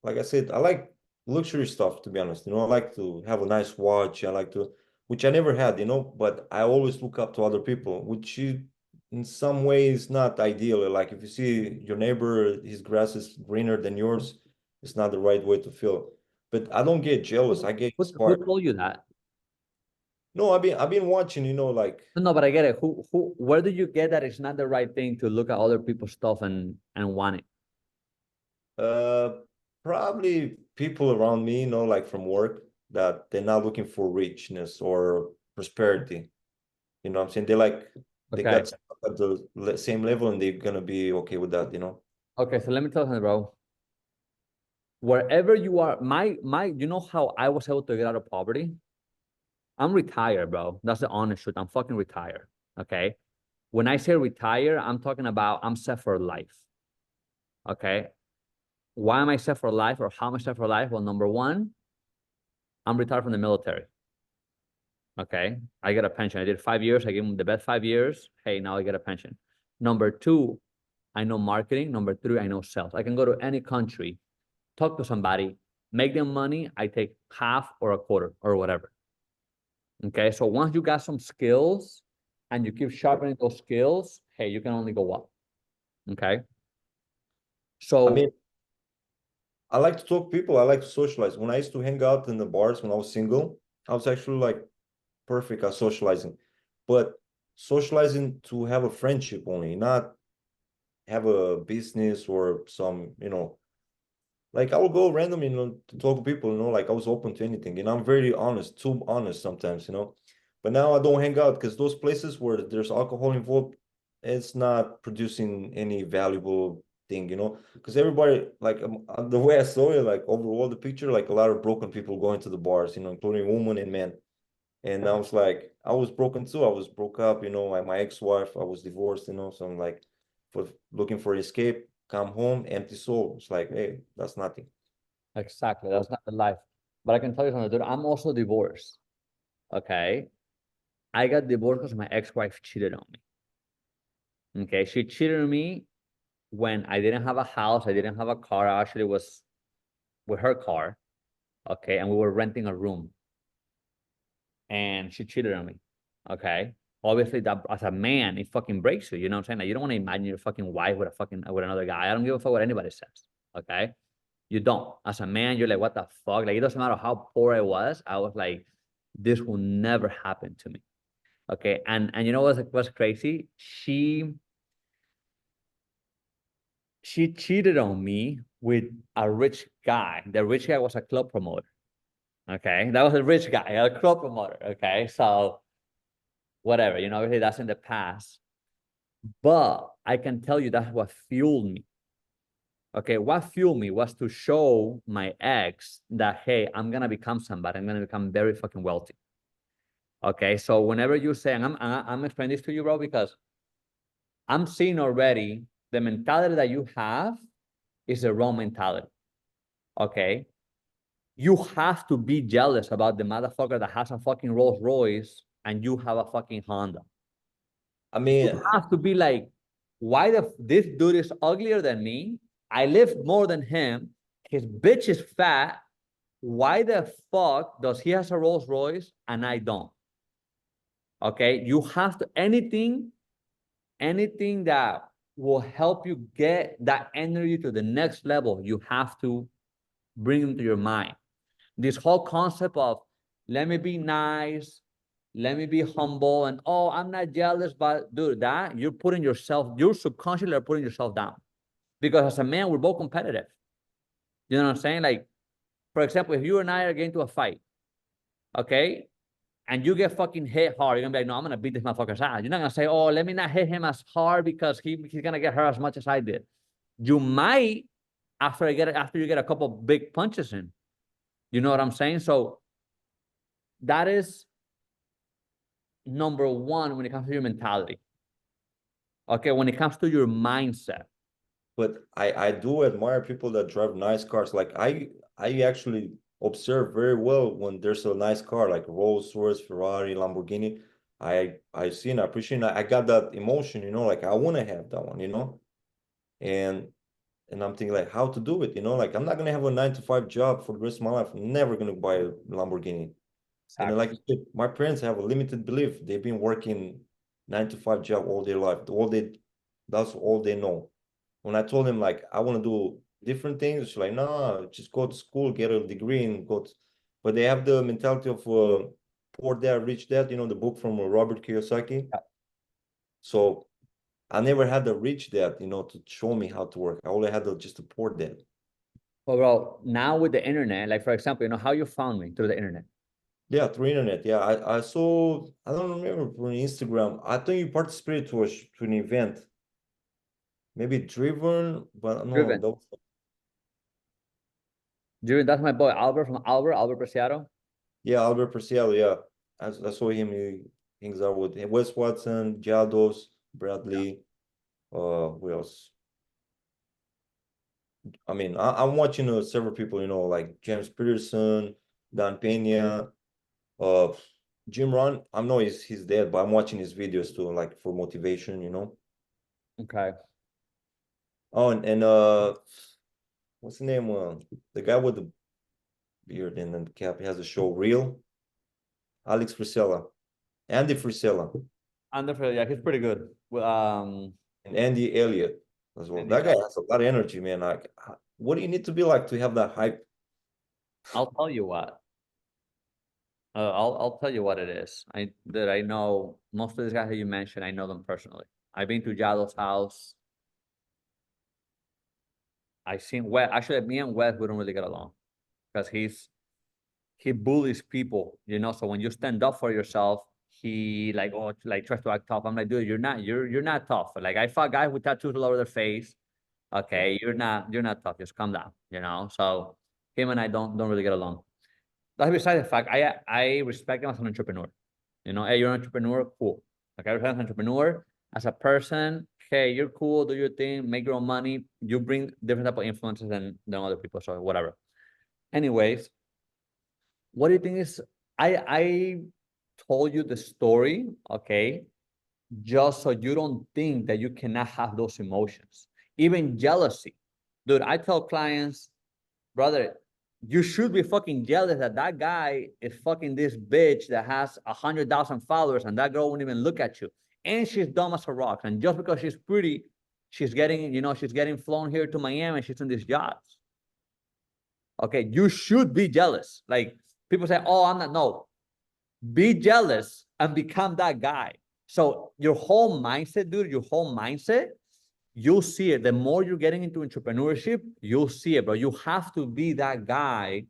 like I said, I like luxury stuff to be honest. You know, I like to have a nice watch. I like to, which I never had, you know, but I always look up to other people, which in some ways not ideal. Like if you see your neighbor, his grass is greener than yours, it's not the right way to feel. but I don't get jealous. I get Who inspired. told you that? No, I've been watching, like No, but I get it. Where do you get that it's not the right thing to look at other people's stuff and want it? uh probably people around me, like from work, that they're not looking for richness or prosperity. You know what I'm saying? They Okay. got stuck at the same level and they're gonna be okay with that. Okay, so let me tell you something, bro. Wherever you are, you know how I was able to get out of poverty? I'm retired, bro. That's the honest truth. I'm fucking retired. Okay. When I say retire, I'm talking about I'm set for life. Okay. Why am I set for life or how am I set for life? Well, number one, I'm retired from the military. Okay. I get a pension. I did 5 years. I gave them the best 5 years. Hey, now I get a pension. Number two, I know marketing. Number three, I know sales. I can go to any country, talk to somebody, make them money. I take half or a quarter or whatever. Okay. So once you got some skills and you keep sharpening those skills, hey, you can only go up. Okay. I mean, So, I like to talk to people. I like to socialize. When I used to hang out in the bars when I was single, I was actually like perfect at socializing. But socializing to have a friendship only, not have a business or some, like I will go randomly, to talk to people, like I was open to anything. And I'm very honest, too honest sometimes. But now I don't hang out because those places where there's alcohol involved, it's not producing any valuable thing. Because everybody, like the way I saw it, like overall the picture, like a lot of broken people going to the bars, including women and men. And I was like, I was broken too. I was broke up, my ex-wife, I was divorced, so I'm like, for looking for escape, come home, empty soul. It's like, hey, that's nothing. exactly. That's not the life. But I can tell you something, dude. I'm also divorced. Okay. I got divorced because my ex-wife cheated on me. Okay. She cheated on me when I didn't have a house. I didn't have a car. I actually was with her car. Okay. And we were renting a room. And she cheated on me. Okay. Obviously, that as a man, it fucking breaks you. You know what I'm saying? Like, you don't want to imagine your fucking wife with another guy. I don't give a fuck what anybody says. Okay. You don't. As a man, you're like, what the fuck? Like, it doesn't matter how poor I was like, this will never happen to me. Okay. And you know what's crazy? She cheated on me with a rich guy. The rich guy was a club promoter. Okay. That was a rich guy, a club promoter. Okay. So whatever, obviously that's in the past. But I can tell you that's what fueled me. Okay, what fueled me was to show my ex that, hey, I'm gonna become somebody. I'm gonna become very fucking wealthy. Okay, so whenever you say, and I'm explaining this to you, bro, because I'm seeing already the mentality that you have is the wrong mentality. Okay, you have to be jealous about the motherfucker that has a fucking Rolls Royce and you have a fucking Honda. I You mean, have to be like, why this dude is uglier than me? I live more than him. His bitch is fat. Why the fuck does he has a Rolls Royce and I don't? Okay, you have to anything that will help you get that energy to the next level. You have to bring them to your mind. This whole concept of let me be nice, let me be humble, and oh, I'm not jealous, but dude, that you're subconsciously are putting yourself down. Because as a man, we're both competitive. You know what I'm saying? Like, for example, if you and I are getting into a fight, okay, and you get fucking hit hard, you're gonna be like, no, I'm gonna beat this motherfucker's ass. You're not gonna say, oh, let me not hit him as hard because he's gonna get hurt as much as I did. You might after you get a couple big punches in. You know what I'm saying? So that is number one when it comes to your mentality. Okay, when it comes to your mindset. but I do admire people that drive nice cars. Like I actually observe very well when there's a nice car like Rolls Royce, Ferrari, Lamborghini. I see and I appreciate. I got that emotion, like I want to have that one. And I'm thinking like how to do it. Like I'm not gonna have a 9 to 5 job for the rest of my life. I'm never gonna buy a Lamborghini. And then, Exactly. like you said, my parents have a limited belief. They've been working 9 to 5 job all their life. That's all they know. When I told them like I want to do different things. She's like, no, just go to school, get a degree, and go. But they have the mentality of poor dad, rich dad. You know, the book from Robert Kiyosaki. Yeah. So I never had a rich dad, to show me how to work. I only had just a poor dad. Well, bro, now with the internet, like for example, how you found me through the internet. Yeah, through internet. Yeah, I saw. I don't remember from Instagram. I think you participated to an event, maybe Driven, but no, Driven. that was, Driven, that's my boy Albert from Albert Preciado. yeah, Albert Perciello. Yeah, I saw him. He hangs out with Wes Watson, Jados, Bradley. Who else? I mean, I'm watching several people. Like James Peterson, Dan Pena, uh, Jim Rohn. I know he's dead, but I'm watching his videos too, like for motivation. Okay. Oh, and what's the name? The guy with the beard and the cap. He has a show, Real. Alex Frisella, Andy Frisella, Yeah, he's pretty good. Well, and Andy Elliott as well. and That yeah, guy has a lot of energy, man. Like, what do you need to be like to have that hype? I'll tell you what. I'll tell you what it is. I know most of these guys that you mentioned. I know them personally. I've been to Jado's house. I seen Wes. Actually, me and Wes we don't really get along because he bullies people. So when you stand up for yourself, he like tries to act tough. I'm like, dude, you're not tough. Like I fought guys with tattoos all over their face. Yeah. Okay, you're not tough. Just calm down. So him and I don't really get along. That's beside the fact. I respect him as an entrepreneur. Hey, you're an entrepreneur, cool. Like I respect an entrepreneur as a person. Hey, you're cool. Do your thing. Make your own money. You bring different type of influences than other people. So whatever. Anyways, what do you think is? I told you the story, okay, just so you don't think that you cannot have those emotions, even jealousy. Dude, I tell clients, brother, you should be fucking jealous that guy is fucking this bitch that has 100,000 followers and that girl won't even look at you. And she's dumb as a rock. And just because she's pretty, she's getting flown here to Miami and she's in these yachts. Okay, you should be jealous. Like people say, oh, I'm not. No, be jealous and become that guy. So your whole mindset, dude, you'll see it. The more you're getting into entrepreneurship, you'll see it, but you have to be that guy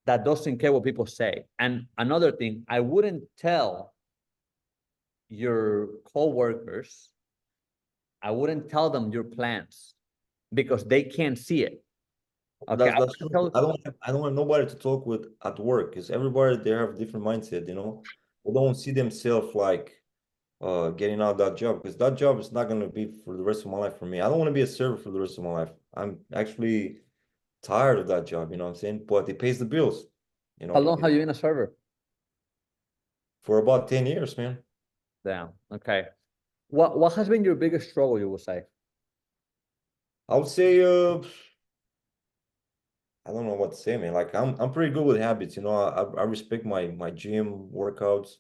that doesn't care what people say. And another thing, I wouldn't tell your coworkers, I wouldn't tell them your plans because they can't see it. Okay. That's true. I don't want nobody to talk with at work because everybody they have different mindset. They don't see themselves like getting out of that job because that job is not gonna be for the rest of my life for me. I don't want to be a server for the rest of my life. I'm actually tired of that job, you know what I'm saying? But it pays the bills, How long have you been a server? for about 10 years, man. Damn. Okay. What has been your biggest struggle, you will say? I would say I don't know what to say, man. Like I'm pretty good with habits, I respect my gym workouts.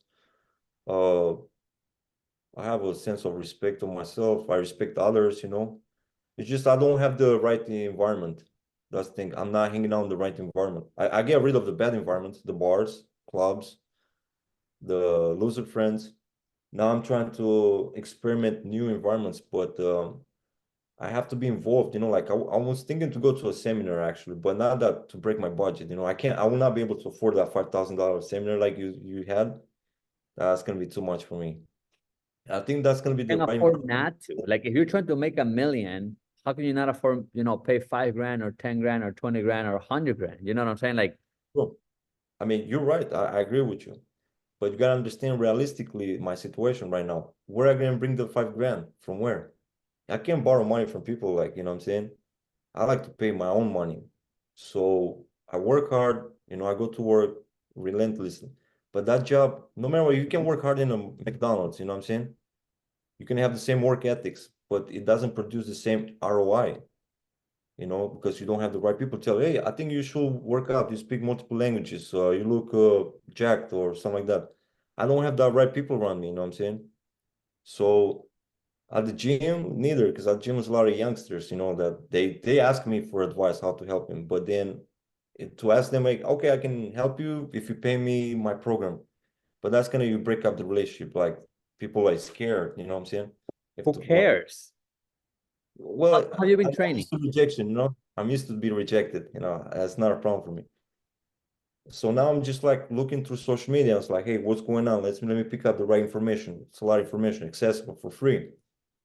Uh I have a sense of respect of myself. I respect others. It's just I don't have the right environment. That's the thing. I'm not hanging out in the right environment. I get rid of the bad environments, the bars, clubs, the loser friends. Now I'm trying to experiment new environments, but I have to be involved. Like I was thinking to go to a seminar actually, but not that to break my budget. I will not be able to afford that $5,000 seminar like you had. That's gonna be too much for me. I think that's gonna be Can the right afford not to. Like if you're trying to make 1 million, how can you not afford, pay 5 grand or 10 grand or 20 grand or 100 grand? You know what I'm saying? Like, environment. I mean, you're right. I agree with you. But you gotta understand realistically my situation right now. Where I gonna bring the 5 grand? From where? I can't borrow money from people like, you know what I'm saying? I like to pay my own money. So I work hard, I go to work relentlessly. But that job, no matter what, you can work hard in a McDonald's, you know what I'm saying? You can have the same work ethics, but it doesn't produce the same ROI, because you don't have the right people tell, hey, I think you should work out. You speak multiple languages. You look jacked or something like that. I don't have the right people around me, you know what I'm saying? So At the gym, neither, because at the gym is a lot of youngsters, you know, that they ask me for advice how to help them. But then to ask them like, okay, I can help you if you pay me my program. But that's gonna you break up the relationship. Like people are scared, you know what I'm saying? If Who to, cares? How well, have you been I'm training? used to rejection, you know. I'm used to being rejected, you know. That's not a problem for me. So now I'm just like looking through social media. It's like, hey, what's going on? Let me pick up the right information. It's a lot of information accessible for free.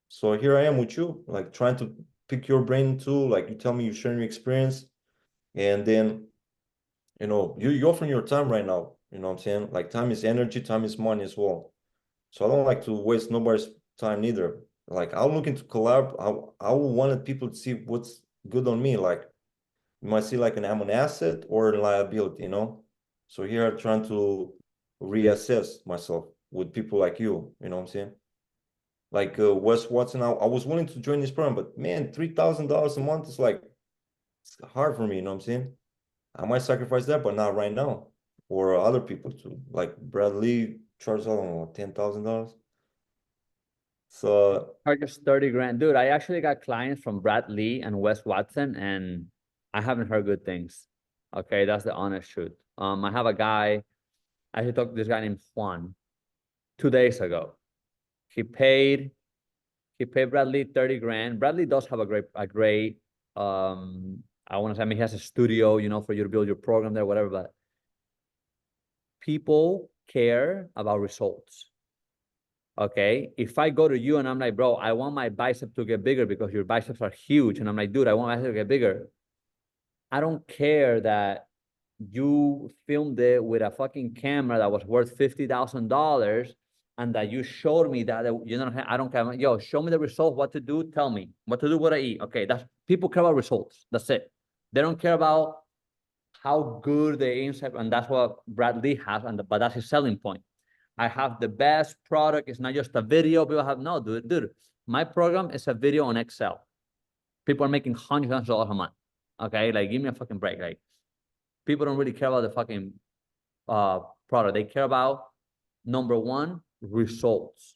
So here I am with you, like trying to pick your brain too. Like you tell me you're sharing your experience, and then you offering your time right now. You know what I'm saying? Like time is energy, time is money as well. So I don't like to waste nobody's time neither. Like I'm looking to collab. I wanted people to see what's good on me. Like you might see like I'm an asset or a liability, you know? So here I'm trying to reassess myself with people like you know what I'm saying? Like Wes Watson, I was willing to join this program, but man, $3,000 a month is like it's hard for me, you know what I'm saying? I might sacrifice that, but not right now. Or other people too. Like Brad Lee charges, I don't know, $10,000. So Charges 30 grand. Dude, I actually got clients from Brad Lee and Wes Watson, and I haven't heard good things. Okay, that's the honest truth. I have a guy, I actually talked to this guy named Juan 2 days ago. He paid he paid Bradley 30 grand. Bradley does have a great I want to say, I mean, he has a studio, for you to build your program there, whatever, but people care about results. Okay. If I go to you and I'm like, bro, I want my bicep to get bigger because your biceps are huge. And I'm like, dude, I want my bicep to get bigger. I don't care that you filmed it with a fucking camera that was worth $50,000 and that you showed me that, I don't care. Yo, show me the result, what to do, tell me what to do, what I eat. Okay, that's people care about results. That's it. They don't care about how good the inside, and that's what Brad Lee has, but that's his selling point. I have the best product. It's not just a video. People have no, dude. My program is a video on Excel. People are making hundreds of dollars a month. Okay, like give me a fucking break. Like people don't really care about the fucking product. They care about number one, results.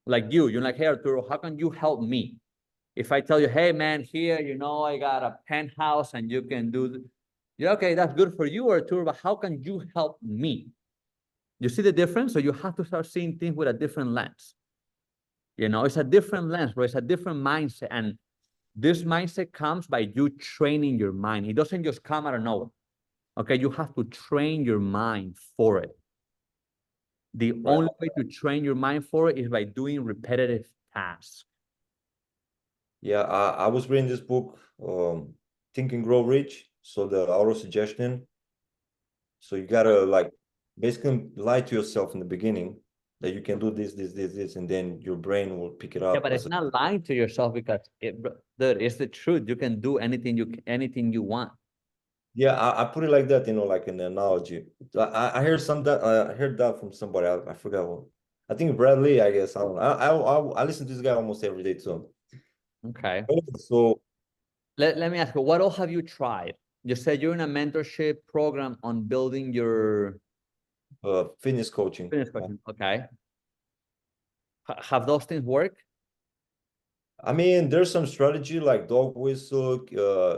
Like you're like, hey Arturo, how can you help me? If I tell you, hey man, here, I got a penthouse and you can do, yeah, okay, that's good for you, Arturo, but how can you help me? You see the difference? So you have to start seeing things with a different lens. It's a different lens, bro. It's a different mindset. And this mindset comes by you training your mind. It doesn't just come out of nowhere. Okay, you have to train your mind for it. The right. only way to train your mind for it is by doing repetitive tasks. Yeah, I was reading this book, Think and Grow Rich. So the auto suggestion. So you gotta like basically lie to yourself in the beginning that you can do this, and then your brain will pick it Yeah, up but as it's not lying to yourself because it's the truth. You can do anything you want. yeah, I put it like that, like an analogy. I heard I heard that from somebody. I forgot what. I think Bradley, I guess. I don't know. I listen to this guy almost every day too. Okay. So Let me ask you, what else have you tried? You said you're in a mentorship program on building your fitness coaching. fitness question. Okay. Have those things worked? I mean, there's some strategy like dog whistle,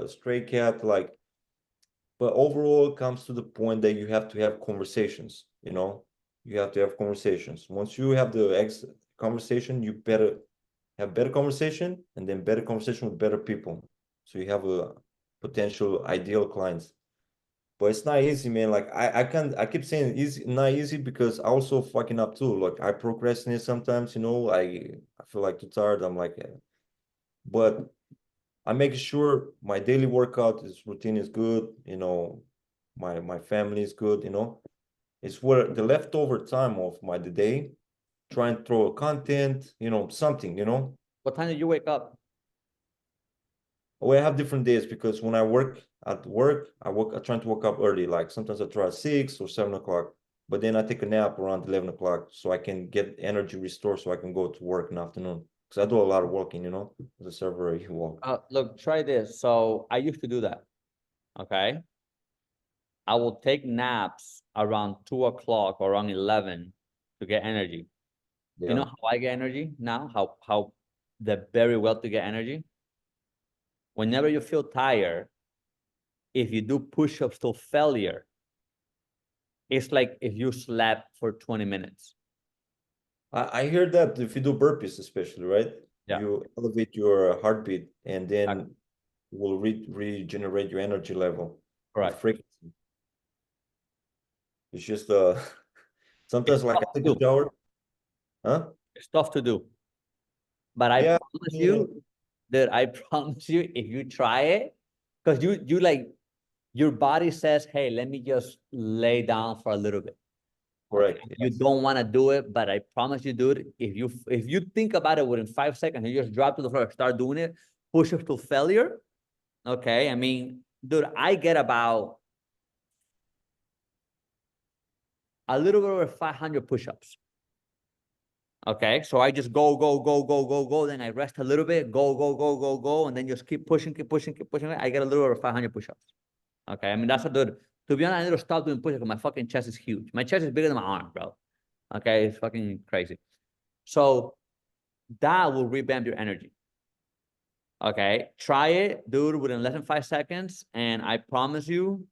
stray cat, like, but overall it comes to the point that you have to have conversations, you have to have conversations. Once you have the conversation, you better have better conversation and then better conversation with better people. So you have a potential ideal clients. But it's not easy, man. Like I keep saying easy, not easy because I also fucking up too. Like I procrastinate sometimes, I feel like too tired. I'm like, but I make sure my daily workout is routine is good, my family is good, It's where the leftover time of my day, try and throw a content, something. What time did you wake up? We have different days because when I work at work, I try to wake up early. Like sometimes I try at 6 or 7 o'clock, but then I take a nap around 11 o'clock so I can get energy restored so I can go to work in the afternoon. Because I do a lot of walking, as a server, you walk. Look, try this. So I used to do that. Okay. I will take naps around 2 o'clock or around 11 to get energy. You know Yeah. how I get energy now? How that very well to get energy. Whenever you feel tired, if you do push-ups till failure, it's like if you slept for 20 minutes. I hear that if you do burpees, especially, right? Yeah. You elevate your heartbeat and Exactly. then will regenerate your energy level, your Correct. frequency. It's just It's sometimes like I tough to take a do. shower, huh? It's tough to do. But I Yeah, promise yeah, you that I promise you, if you try it, because you like your body says, hey, let me just lay down for a little bit. Okay. correct. You Yes. don't want to do it, but I promise you, dude, if you think about it within 5 seconds, you just drop to the floor, start doing it, push up to failure. Okay. I mean, dude, I get about a little bit over 500 push-ups. Okay. So I just go, go, go, go, go, go. Then I rest a little bit, go, go, go, go, go. And then just keep pushing, keep pushing, keep pushing. I get a little over 500 push-ups. Okay. I mean, that's a good, to be honest, I need to stop doing push-ups because my fucking chest is huge. My chest is bigger than my arm, bro. Okay. It's fucking crazy. So that will revamp your energy. Okay. Try it, dude, within less than 5 seconds. And I promise you,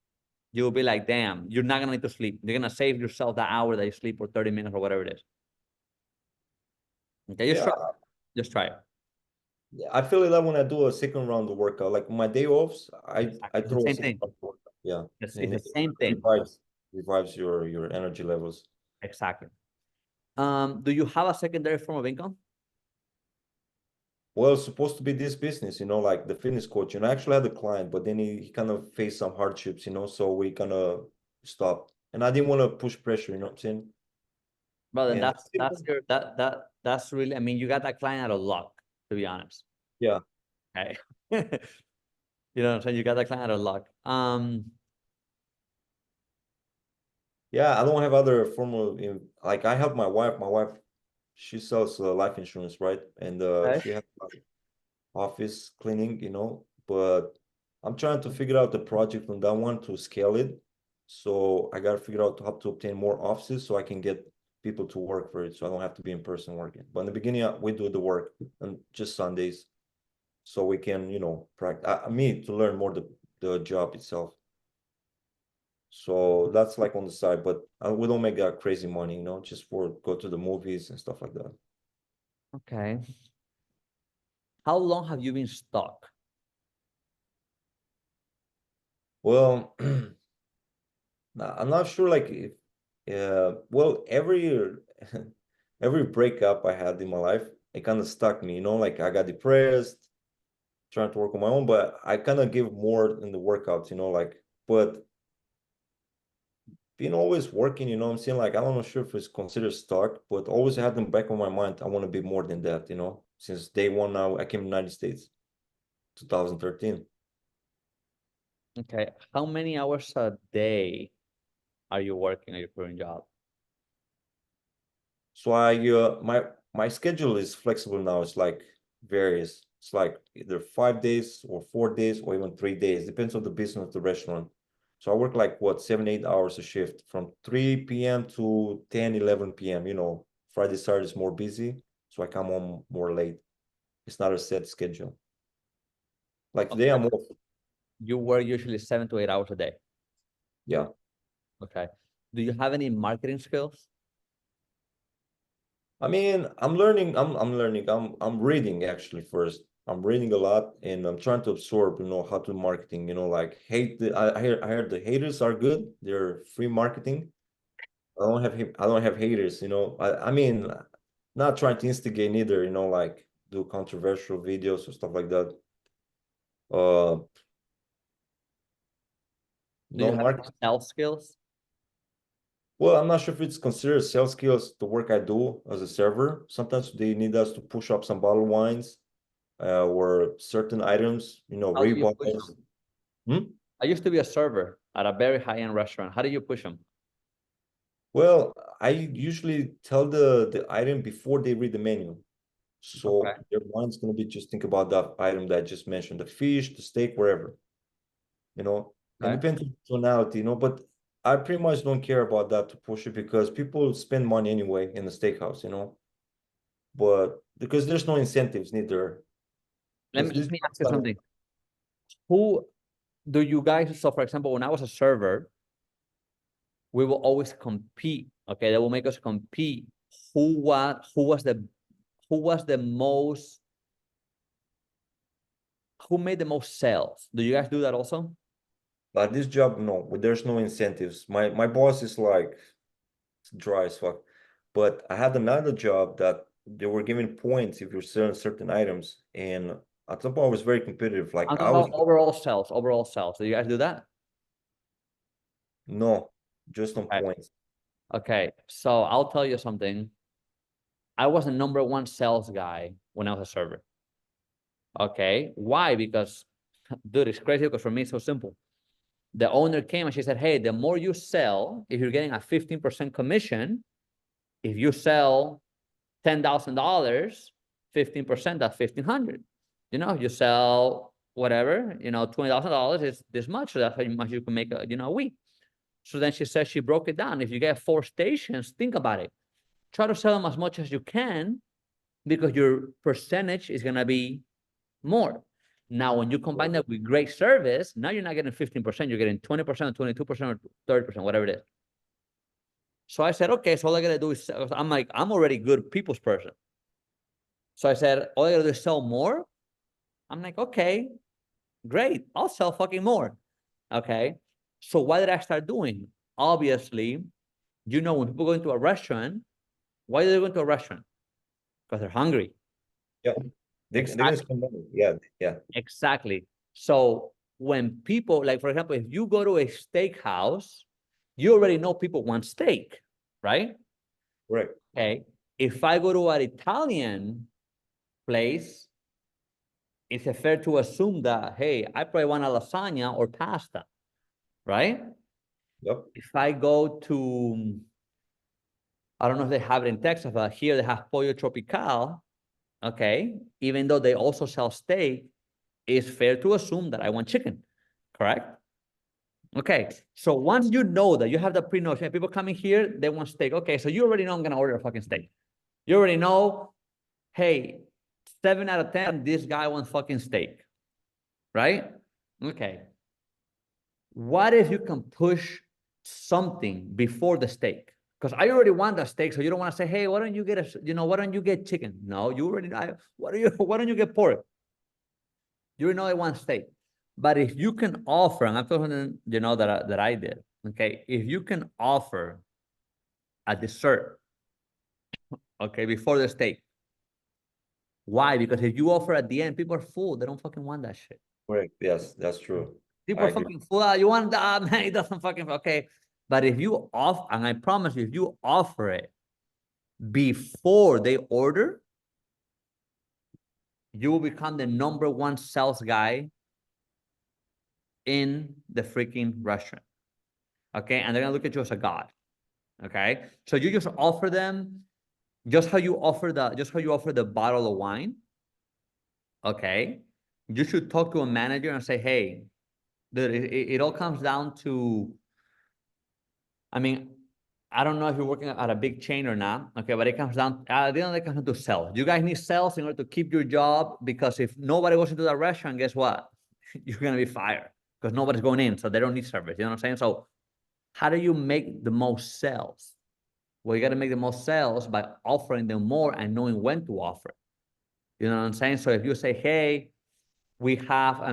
you'll be like, damn, you're not going to need to sleep. You're going to save yourself that hour that you sleep or 30 minutes or whatever it is. Okay. Just Yeah, try it. Just try it. I feel that when I do a second round of workout, like my day offs, I Exactly. It's the throw a same second thing. round of workout. Yeah, It's and the it same thing. revives your energy levels. Exactly. Do you have a secondary form of income? Well, it's supposed to be this business, like the fitness coach. I actually had a client, but then he kind of faced some hardships, so we kind of stopped. And I didn't want to push pressure, you know what I'm saying? Well, then And that's really, I mean, you got that client out of luck, to be honest. yeah, Okay. You know what I'm saying? You got that client out of luck. yeah, I don't have other formal like I help my wife. My wife, she sells life insurance, right? And Okay. she has like, office cleaning, but I'm trying to figure out the project on that one to scale it. So I got to figure out how to obtain more offices so I can get people to work for it. So I don't have to be in person working. But in the beginning, we do the work on just Sundays so we can, practice me to learn more the job itself. So that's like on the side, but we don't make that crazy money, just for go to the movies and stuff like that. Okay. How long have you been stuck? Well, I'm not sure like if well every year every breakup I had in my life it kind of stuck me, like I got depressed trying to work on my own, but I kind of give more in the workouts, like but being always working, what I'm saying, like I'm not sure if it's considered stuck, but always had in the back of my mind I want to be more than that, since day one. Now I came to the United States 2013. Okay. How many hours a day are you working at your current job? So I my schedule is flexible now. It's like varies. It's like either 5 days or 4 days or even 3 days. Depends on the business of the restaurant. So I work like what 7, 8 hours a shift from 3 p.m. to 10, 11 p.m. Friday, Saturday is more busy, so I come home more late. It's not a set schedule. Like today Okay. I'm off. You work usually 7 to 8 hours a day. Yeah. Okay. Do you have any marketing skills? I mean, I'm learning. I'm learning. I'm reading actually first. I'm reading a lot and I'm trying to absorb, how to marketing, like I heard the haters are good. They're free marketing. I don't have haters, I mean, not trying to instigate either, like do controversial videos or stuff like that. Uh Do you no have any marketing. sales skills? Well, I'm not sure if it's considered sales skills, the work I do as a server. Sometimes they need us to push up some bottled wines or certain items, How do you push rebuys. them? Hmm? I used to be a server at a very high-end restaurant. How do you push them? Well, I usually tell the item before they read the menu. Okay. So their mind's gonna be just think about that item that I just mentioned, the fish, the steak, wherever, and Okay. depends on tonality, but I pretty much don't care about that to push it because people spend money anyway in the steakhouse, but because there's no incentives neither. Because Let this me ask you something. Who do you guys, so for example, when I was a server, we will always compete. Okay, they will make us compete. Who was the most, who made the most sales? Do you guys do that also? But this job, no, there's no incentives. My boss is like dry as fuck. But I had another job that they were giving points if you're selling certain items, and at some point I was very competitive. I'm Like talking I was about overall sales. Overall sales. Do you guys do that? no, just on Okay. points. Okay. So I'll tell you something. I was the number one sales guy when I was a server. Okay. Why? Because, dude, it's crazy because for me it's so simple. The owner came and she said, hey, the more you sell, if you're getting a 15% commission, if you sell $10,000, 15%, that's 1,500. You know, you sell whatever, $20,000 is this much. So that's how much you can make a week. So then she says she broke it down. If you get 4 stations, think about it. Try to sell them as much as you can because your percentage is gonna be more. Now, when you combine that with great service, now you're not getting 15%, you're getting 20%, 22%, or 30%, whatever it is. So I said, okay, so all I gotta do is, I'm like, I'm already good people's person. So I said, all I gotta do is sell more. I'm like, okay, great, I'll sell fucking more. Okay. So what did I start doing? Obviously, when people go into a restaurant, why do they go into a restaurant? Because they're hungry. Yeah, they're gonna Exactly. spend money. Yeah, yeah, Exactly. So when people, like for example, if you go to a steakhouse, you already know people want steak, right? right. Okay. If I go to an Italian place, it's fair to assume that, hey, I probably want a lasagna or pasta, right? Yep. If I go to, I don't know if they have it in Texas, but here they have Pollo Tropical, okay? Even though they also sell steak, it's fair to assume that I want chicken, correct? Okay, so once you know that you have the pre-notion, people coming here, they want steak. Okay, so you already know I'm gonna order a fucking steak. You already know, hey, 7 out of 10, this guy wants fucking steak, right? Okay. What if you can push something before the steak? Because I already want the steak, so you don't want to say, hey, why don't you get why don't you get chicken? No, you already know. Why don't you get pork? You already know I want steak. But if you can offer, and I'm talking, that I did, okay, if you can offer a dessert, okay, before the steak. Why? Because if you offer at the end, people are full. They don't fucking want that shit. Correct. Yes, that's true. People I are agree. fucking full. You want that, man? It doesn't fucking okay. But if you off, and I promise you, if you offer it before they order, you will become the number one sales guy in the freaking restaurant. Okay, and they're gonna look at you as a god. Okay, so you just offer them just how you offer the bottle of wine. Okay, you should talk to a manager and say, hey, dude, it all comes down to, I mean, I don't know if you're working at a big chain or not, okay, but it comes down, at the end of the day, it comes down to sales. You guys need sales in order to keep your job, because if nobody goes into that restaurant, guess what? You're gonna be fired because nobody's going in, so they don't need service. You know what I'm saying? So how do you make the most sales? Well, you got to make the most sales by offering them more and knowing when to offer it. You know what I'm saying? So if you say, hey, we have, I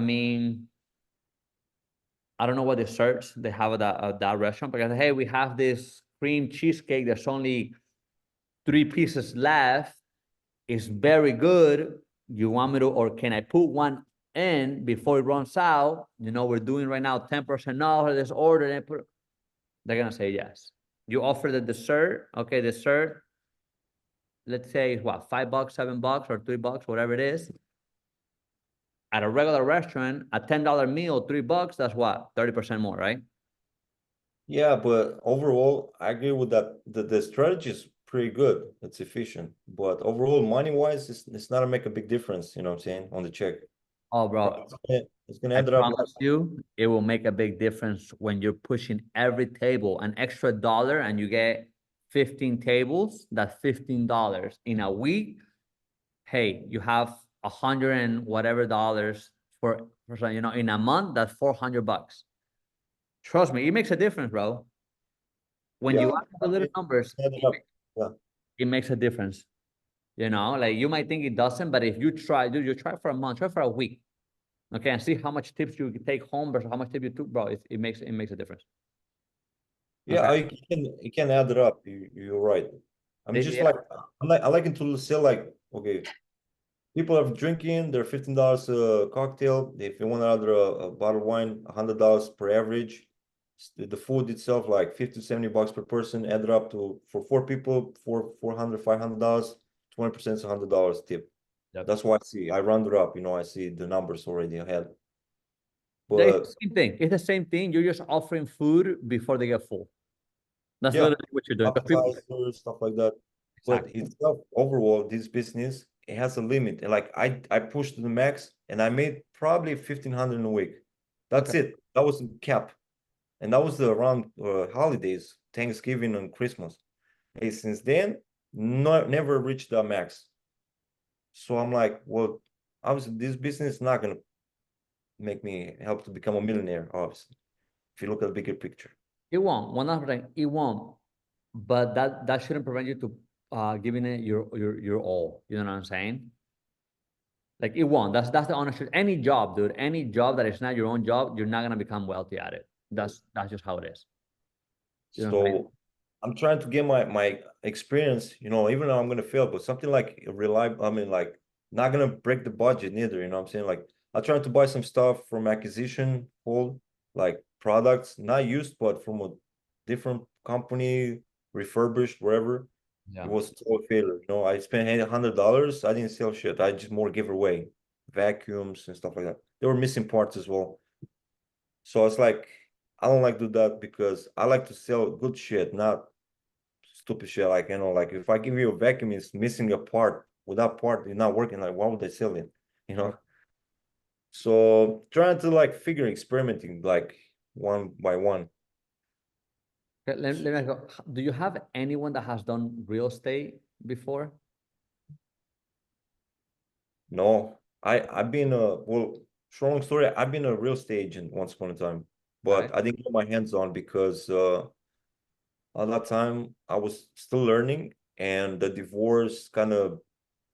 don't know what desserts they have at that restaurant, because hey, we have this cream cheesecake. There's only 3 pieces left. It's very good. You want me to, or can I put one in before it runs out? We're doing right now 10% off of this order. They're gonna say yes. You offer the dessert, okay, dessert. Let's say what, $5, $7, or $3, whatever it is. At a regular restaurant, a $10 meal, $3, that's what, 30% more, right? Yeah, but overall, I agree with that. The strategy is pretty good. It's efficient, but overall, money-wise, it's not gonna make a big difference. You know what I'm saying, on the check. Oh, bro, It's gonna I end up promise you, it will make a big difference when you're pushing every table an extra dollar and you get 15 tables. That's $15 in a week. hey, you have 100 and whatever dollars for in a month, that's $400. Trust me, it makes a difference, bro. When you Yeah, add I the little mean, numbers, add it up. Yeah. it makes a difference. Like you might think it doesn't, but if you try, dude, you try for a month, try for a week, okay, and see how much tips you take home versus how much tip you took, bro. It makes a difference. Yeah, Okay. you can add it up. You're right. I'm just Yeah. like I like it to say like, okay, people are drinking their $15 cocktail. If you want to order a bottle of wine, $100 per average. The food itself, like 50 to 70 bucks per person, added up to for four people, $400, $500, 20% is $100 tip. Yep. That's why I see. I round it up, I see the numbers already ahead. It's But the same thing. It's the same thing. You're just offering food before they get full. That's yeah, literally what you're doing. Because people, appetizers, stuff like that. But exactly. itself, overall, this business, it has a limit. And like I pushed to the max and I made probably 1,500 in a week. Okay. That's it. That was the cap. And that was the around holidays, Thanksgiving and Christmas. Hey, since then, never reached that max. So I'm like, well, obviously this business is not gonna make me help to become a millionaire, obviously. If you look at the bigger picture. It won't. 100%. It won't. But that shouldn't prevent you to giving it your all. You know what I'm saying? Like it won't. That's the honest truth. Any job, dude. Any job that is not your own job, you're not gonna become wealthy at it. That's just how it is. You know what I'm saying? So I'm trying to get my experience, even though I'm gonna fail, but something like reliable, I mean, like not gonna break the budget neither, you know what I'm saying? Like I tried to buy some stuff from acquisition hold, like products, not used, but from a different company, refurbished, wherever. It Yeah. was a total failure. I spent $100. I didn't sell shit. I just more give away vacuums and stuff like that. They were missing parts as well. So it's like I don't like to do that because I like to sell good shit, not stupid shit. Like like if I give you a vacuum, it's missing a part. Without part, it's not working. Like why would I sell it? You know. So trying to like figure experimenting like one by one. Okay, let me go. Do you have anyone that has done real estate before? No, I've been well, strong story. I've been a real estate agent once upon a time, Okay. but I didn't get my hands on because at that time I was still learning, and the divorce kind of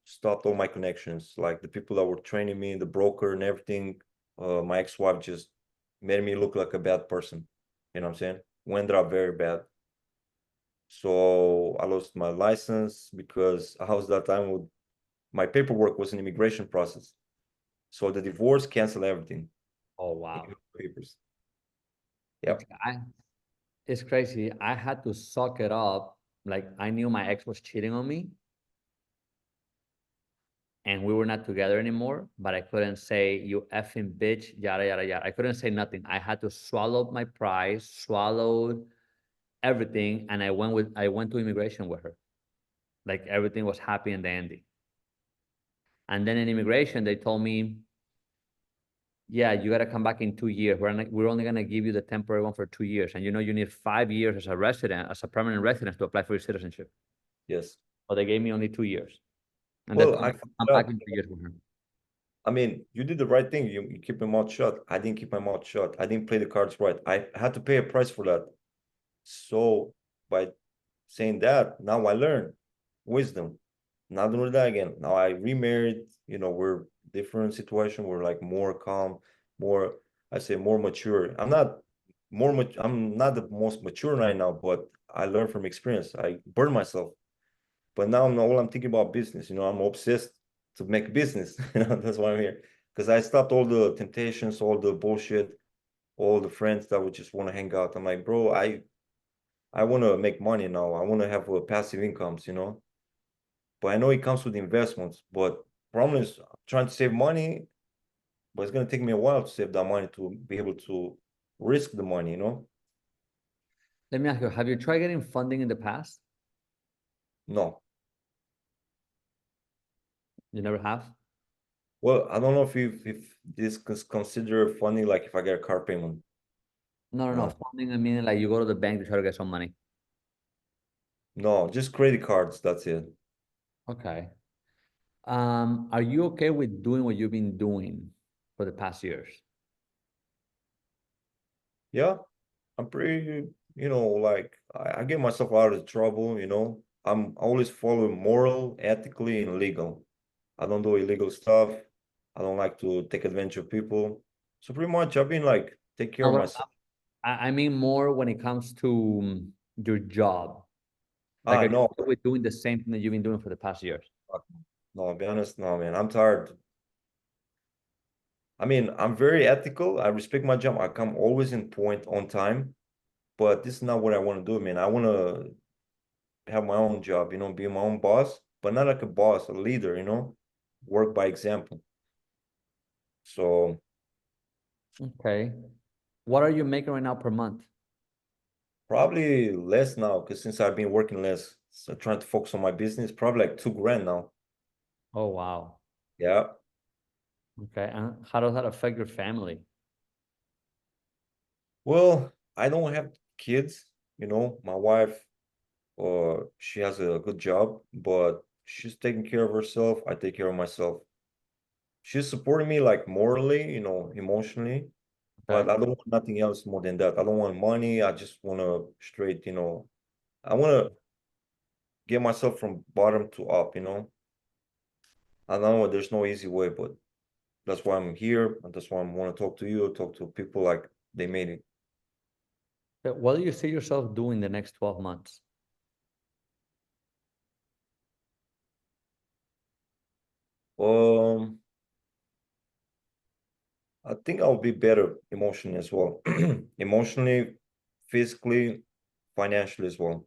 stopped all my connections. Like the people that were training me, the broker and everything. My ex-wife just made me look like a bad person. You know what I'm saying? Went up very bad. So I lost my license because I was that time with my paperwork was an immigration process. So the divorce canceled everything. Oh wow. Even papers. Yep. Okay. It's crazy. I had to suck it up. Like I knew my ex was cheating on me and we were not together anymore, but I couldn't say you effing bitch, yada yada yada. I couldn't say nothing. I had to swallow my pride, swallow everything, and I went to immigration with her. Like everything was happy and dandy. And then in immigration, they told me, yeah, you gotta come back in 2 years. We're only gonna give you the temporary one for 2 years. And you need 5 years as a resident, as a permanent resident to apply for your citizenship. Yes. But they gave me only 2 years. And they Well, told I me found come back out. in 2 years with her. I mean, you did the right thing. You keep your mouth shut. I didn't keep my mouth shut. I didn't play the cards right. I had to pay a price for that. So by saying that, now I learned wisdom. Not doing that again. Now I remarried. We're different situation. We're like more calm, more, I say more mature. I'm not the most mature right now, but I learned from experience. I burned myself. But now all I'm thinking about business. I'm obsessed to make business. That's why I'm here. Because I stopped all the temptations, all the bullshit, all the friends that would just want to hang out. I'm like, bro, I want to make money now. I want to have passive incomes. But I know it comes with investments. But problem is trying to save money, but it's gonna take me a while to save that money to be able to risk the money. Let me ask you, have you tried getting funding in the past? No. You never have? Well, I don't know if this is considered funny, like if I get a car payment. No, no, no. Uh, Funding, I mean, like you go to the bank to try to get some money. no, just credit cards. That's it. Okay. Are you okay with doing what you've been doing for the past years? Yeah, I'm pretty, like I get myself out of trouble, I'm always following moral, ethically, and legal. I don't do illegal stuff. I don't like to take advantage of people. So pretty much I've been like take care No, of what myself. I mean more when it comes to your job. Like, are you No, okay with doing the same thing that you've been doing for the past years? fuck no, I'll be honest, no, man. I'm tired. I mean, I'm very ethical. I respect my job. I come always in point on time, but this is not what I want to do, man. I want to have my own job, be my own boss, but not like a boss, a leader, work by example. So Okay. What are you making right now per month? probably less now, because since I've been working less, so trying to focus on my business, probably like 2 grand now. Oh, wow. Yeah. Okay. And how does that affect your family? Well, I don't have kids, my wife, she has a good job, but she's taking care of herself. I take care of myself. She's supporting me like morally, emotionally, but Okay. I don't want nothing else more than that. I don't want money. I just want to straight, I want to get myself from bottom to up, I know there's no easy way, but that's why I'm here. And that's why I want to talk to you, talk to people like they made it. What do you see yourself doing the next 12 months? Um, I think I'll be better emotionally as well. Emotionally, physically, financially as well.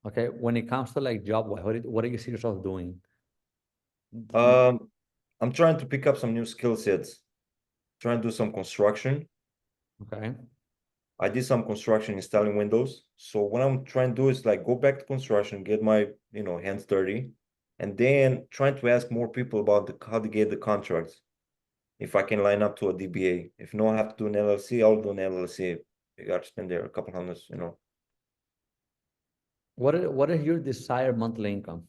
Okay. When it comes to like job, what do you see yourself doing? Um, I'm trying to pick up some new skill sets, trying to do some construction. Okay. I did some construction installing windows. So what I'm trying to do is like go back to construction, get my, hands dirty, and then trying to ask more people about how to get the contracts. If I can line up to a DBA. If no, I have to do an LLC, I'll do an LLC. You got to spend there a couple hundreds, What is your desired monthly income?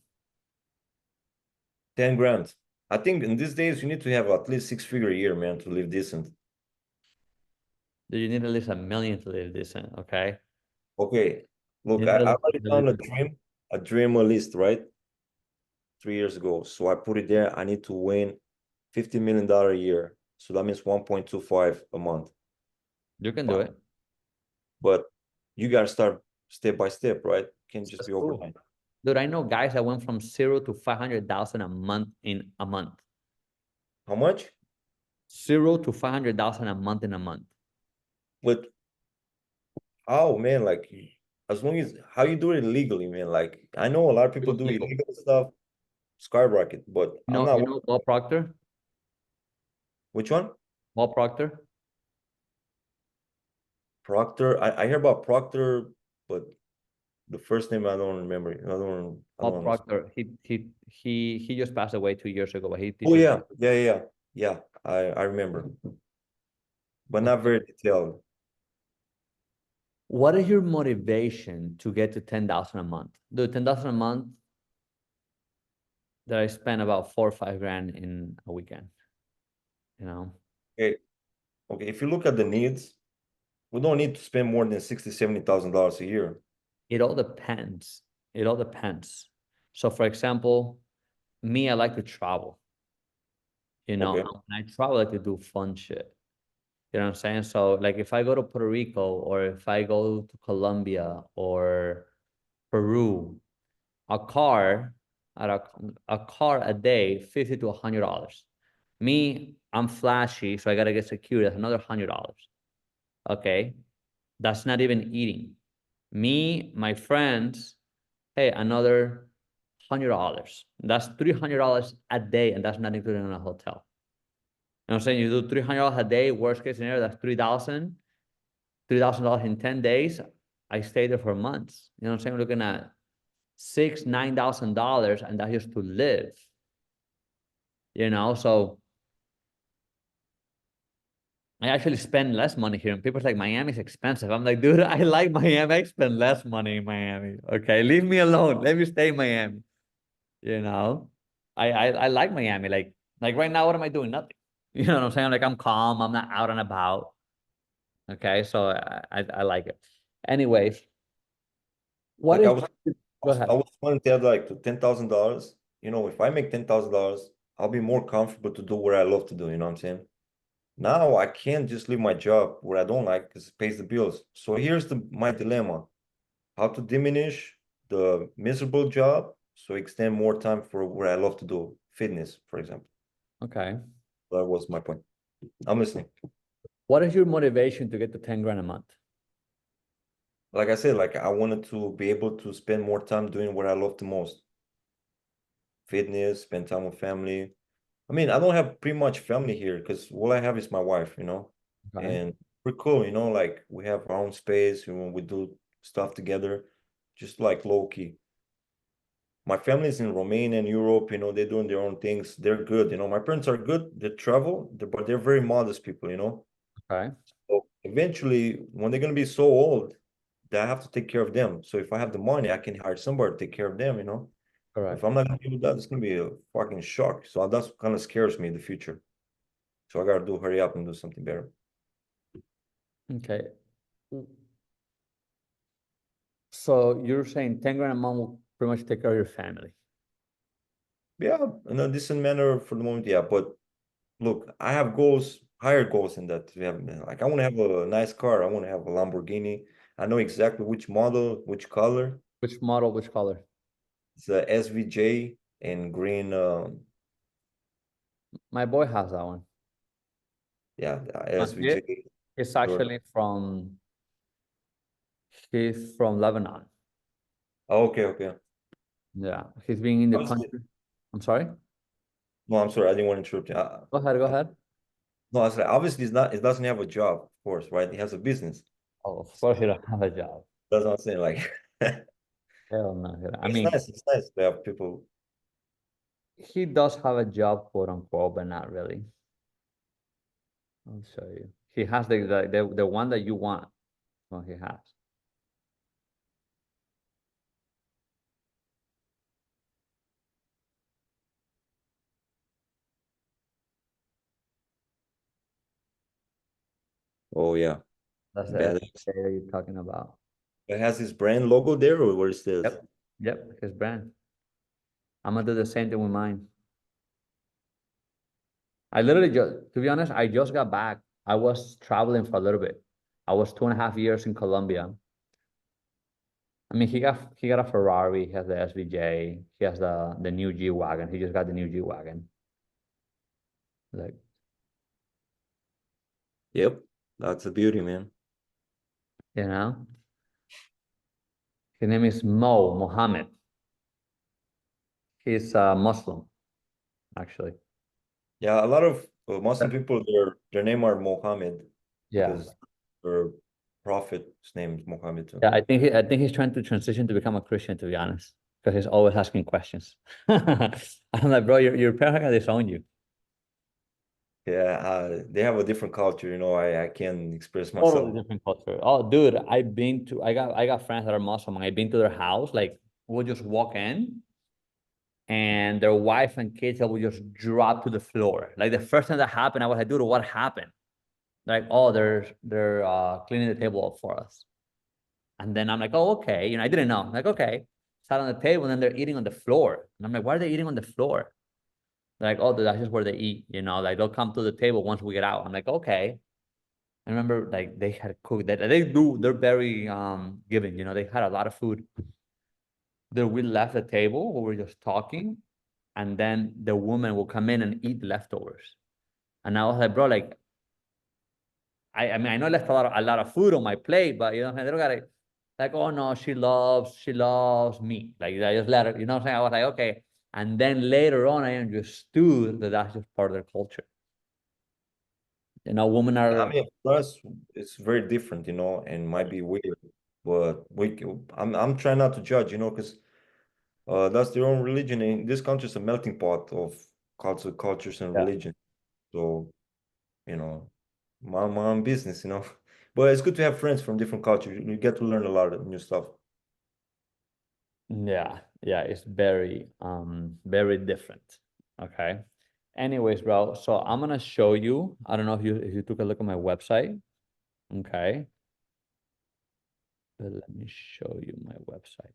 10 grand. I think in these days you need to have at least 6 figure a year, man, to live decent. Do you need at least 1 million to live decent? Okay. Okay. You Look, need I at least already 1 million found to live. a dream list, right? 3 years ago. So I put it there. I need to win $50 million a year. So that means 1.25 a month. You can do But it. but you gotta start step by step, right? Can't just That's be cool. overnight. Dude, I know guys that went from 0 to 500,000 a month in a month. How much? 0 to 500,000 a month in a month. But oh man, like as long as how you do it legally, man. Like I know a lot of people Legal, do legal. illegal stuff, skyrocket, but I'm You not. know Bob Proctor? Which one? Bob Proctor? Proctor. I hear about Proctor, but the first name I don't remember. I don't Bob understand. Proctor. He just passed away 2 years ago, but he Oh teaches. yeah, yeah, yeah, yeah. Yeah, I remember, but not Okay. very detailed. What is your motivation to get to 10,000 a month? Dude, 10,000 a month that I spend about 4 or 5 grand in a weekend, you know? Okay, okay. If you look at the needs, we don't need to spend more than 60, $70,000 a year. It all depends. It all depends. So for example, me, I like to travel, Okay. and when I travel, I like to do fun shit. You know what I'm saying? So like if I go to Puerto Rico or if I go to Colombia or Peru, a car at a car a day, $50 to $100. Me, I'm flashy, so I gotta get security. That's another $100. Okay. That's not even eating. Me, my friends, hey, another $100. That's $300 a day, and that's not including a hotel. You know what I'm saying? You do $300 a day, worst case scenario, that's $3,000 in 10 days. I stayed there for months. You know what I'm saying? We're looking at $9,000, and that's just to live. So I actually spend less money here. And people's like, Miami's expensive. I'm like, dude, I like Miami. I spend less money in Miami. Okay, leave me alone. Let me stay in Miami. You know? I like Miami. Like right now, what am I doing? Nothing. You know what I'm saying? Like I'm calm. I'm not out and about. Okay, so I like it. Anyways, what Like is? Go I ahead. was wanting to have like to $10,000. You know, if I make $10,000, I'll be more comfortable to do what I love to do. You know what I'm saying? Now I can't just leave my job where I don't like because it pays the bills. So here's my dilemma: how to diminish the miserable job so extend more time for what I love to do, fitness, for example. Okay. That was my point. I'm listening. What is your motivation to get to 10 grand a month? Like I said, like I wanted to be able to spend more time doing what I love the most: fitness, spend time with family. I mean, I don't have pretty much family here because all I have is my wife, you know, Okay. and we're cool, you know, like we have our own space, we do stuff together, just like low key. My family's in Romania and Europe, you know, they're doing their own things. They're good, you know. My parents are good, they travel, but they're very modest people, you know. Okay. So eventually, when they're gonna be so old, that I have to take care of them. So if I have the money, I can hire somebody to take care of them, you know. If Correct. I'm not gonna do that, it's gonna be a fucking shock. So that's what kind of scares me in the future. So I gotta hurry up and do something better. Okay. So you're saying 10 grand a month will pretty much take care of your family. Yeah, in a decent manner for the moment, yeah. But look, I have goals, higher goals than that. Yeah, like I want to have a nice car. I want to have a Lamborghini. I know exactly which model, which color. Which model, which color? It's a SVJ and green. My boy has that one. Yeah, the It, SVJ. it's Or, actually from he's from Lebanon. oh, okay, okay. Yeah, he's been in the Obviously, country. I'm sorry. no, I'm sorry. I didn't want to interrupt you. Go ahead, go ahead. No, I was like, obviously, it's not. It doesn't have a job, of course, right? He has a business. Oh, of course he So don't have a job. that's what I'm saying. Like, Hell no. I it's mean, nice. It's nice to have people. he does have a job, quote unquote, but not really. I'll show you. He has the one that you want. Well, he has. Oh yeah, That's the badass. SDK that you're talking about. It has his brand logo there, or what is this? Yep. Yep. His brand. I'm gonna do the same thing with mine. I literally just, to be honest, I just got back. I was traveling for a little bit. I was 2.5 years in Colombia. I mean, he got a Ferrari. He has the SVJ. He has the new G wagon. He just got the new G wagon. Like, Yep, that's a beauty, man. you know, his name is Mohammed. He's a Muslim, actually. Yeah, a lot of Muslim people, their name are Mohammed Yeah. because their prophet's name is Mohammed too. Yeah, I think he's trying to transition to become a Christian, to be honest, because he's always asking questions. I'm like, bro, your parents are gonna disown you. Yeah, they have a different culture, you know. I can't express Totally myself. different culture. Oh, dude, I got friends that are Muslim, and I've been to their house. Like, we'll just walk in, and their wife and kids will just drop to the floor. Like the first time that happened, I was like, dude, what happened? Like, oh, they're cleaning the table up for us. And then I'm like, oh, okay. I didn't know. I'm like, okay. Sat on the table, and then they're eating on the floor. And I'm like, why are they eating on the floor? They're like, oh, that's just where they eat. Like they'll come to the table once we get out. I'm like, okay. I remember like they had cooked that they're very giving, they had a lot of food. Then we left the table, we were just talking, and then the woman will come in and eat leftovers. And I was like, bro, like I mean I know I left a lot of food on my plate, but they don't gotta like, oh no, she loves meat. Like I just let her, what I'm saying? I was like, okay. And then later on I understood that that's just part of their culture. Women I are mean, for us, it's very different, you know, and might be weird, but I'm trying not to judge, you know, because that's their own religion. And this country is a melting pot of cultures and yeah. religion. So, you know, my own business, you know. But it's good to have friends from different cultures. You get to learn a lot of new stuff. Yeah, yeah, it's very very different. Okay. Anyways, bro, so I'm gonna show you. I don't know if you took a look at my website. Okay. But let me show you my website.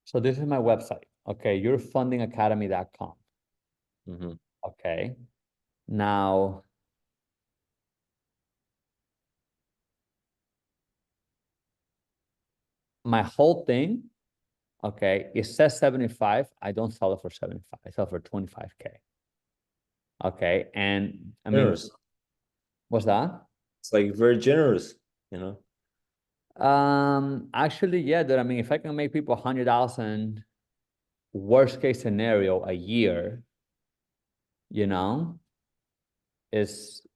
So this is my website. Okay, yourfundingacademy.com. Mhm. Okay. Now, my whole thing, okay, it says 75. I don't sell it for 75. I sell it for 25K. Okay. And I mean, Generous. what's that? It's like very generous, you know. Actually, yeah, dude. I mean, if I can make people 100,000 worst case scenario a year, you know, is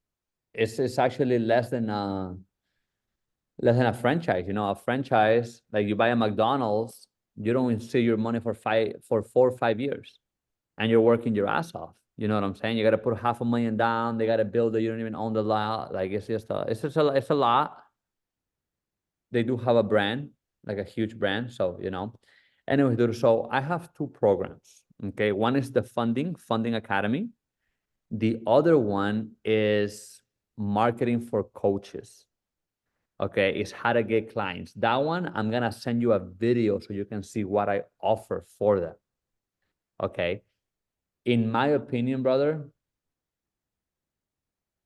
it's actually less than a franchise. You know, a franchise, like you buy a McDonald's, you don't see your money for 4 or 5 years, and you're working your ass off. You know what I'm saying? You got to put $500,000 down. They got to build it. You don't even own the lot. Like it's a lot. They do have a brand, like a huge brand. So, anyway, dude, so I have two programs. Okay. One is the Funding Academy. The other one is marketing for coaches. Okay. It's how to get clients. That one, I'm going to send you a video so you can see what I offer for them. Okay. In my opinion, brother,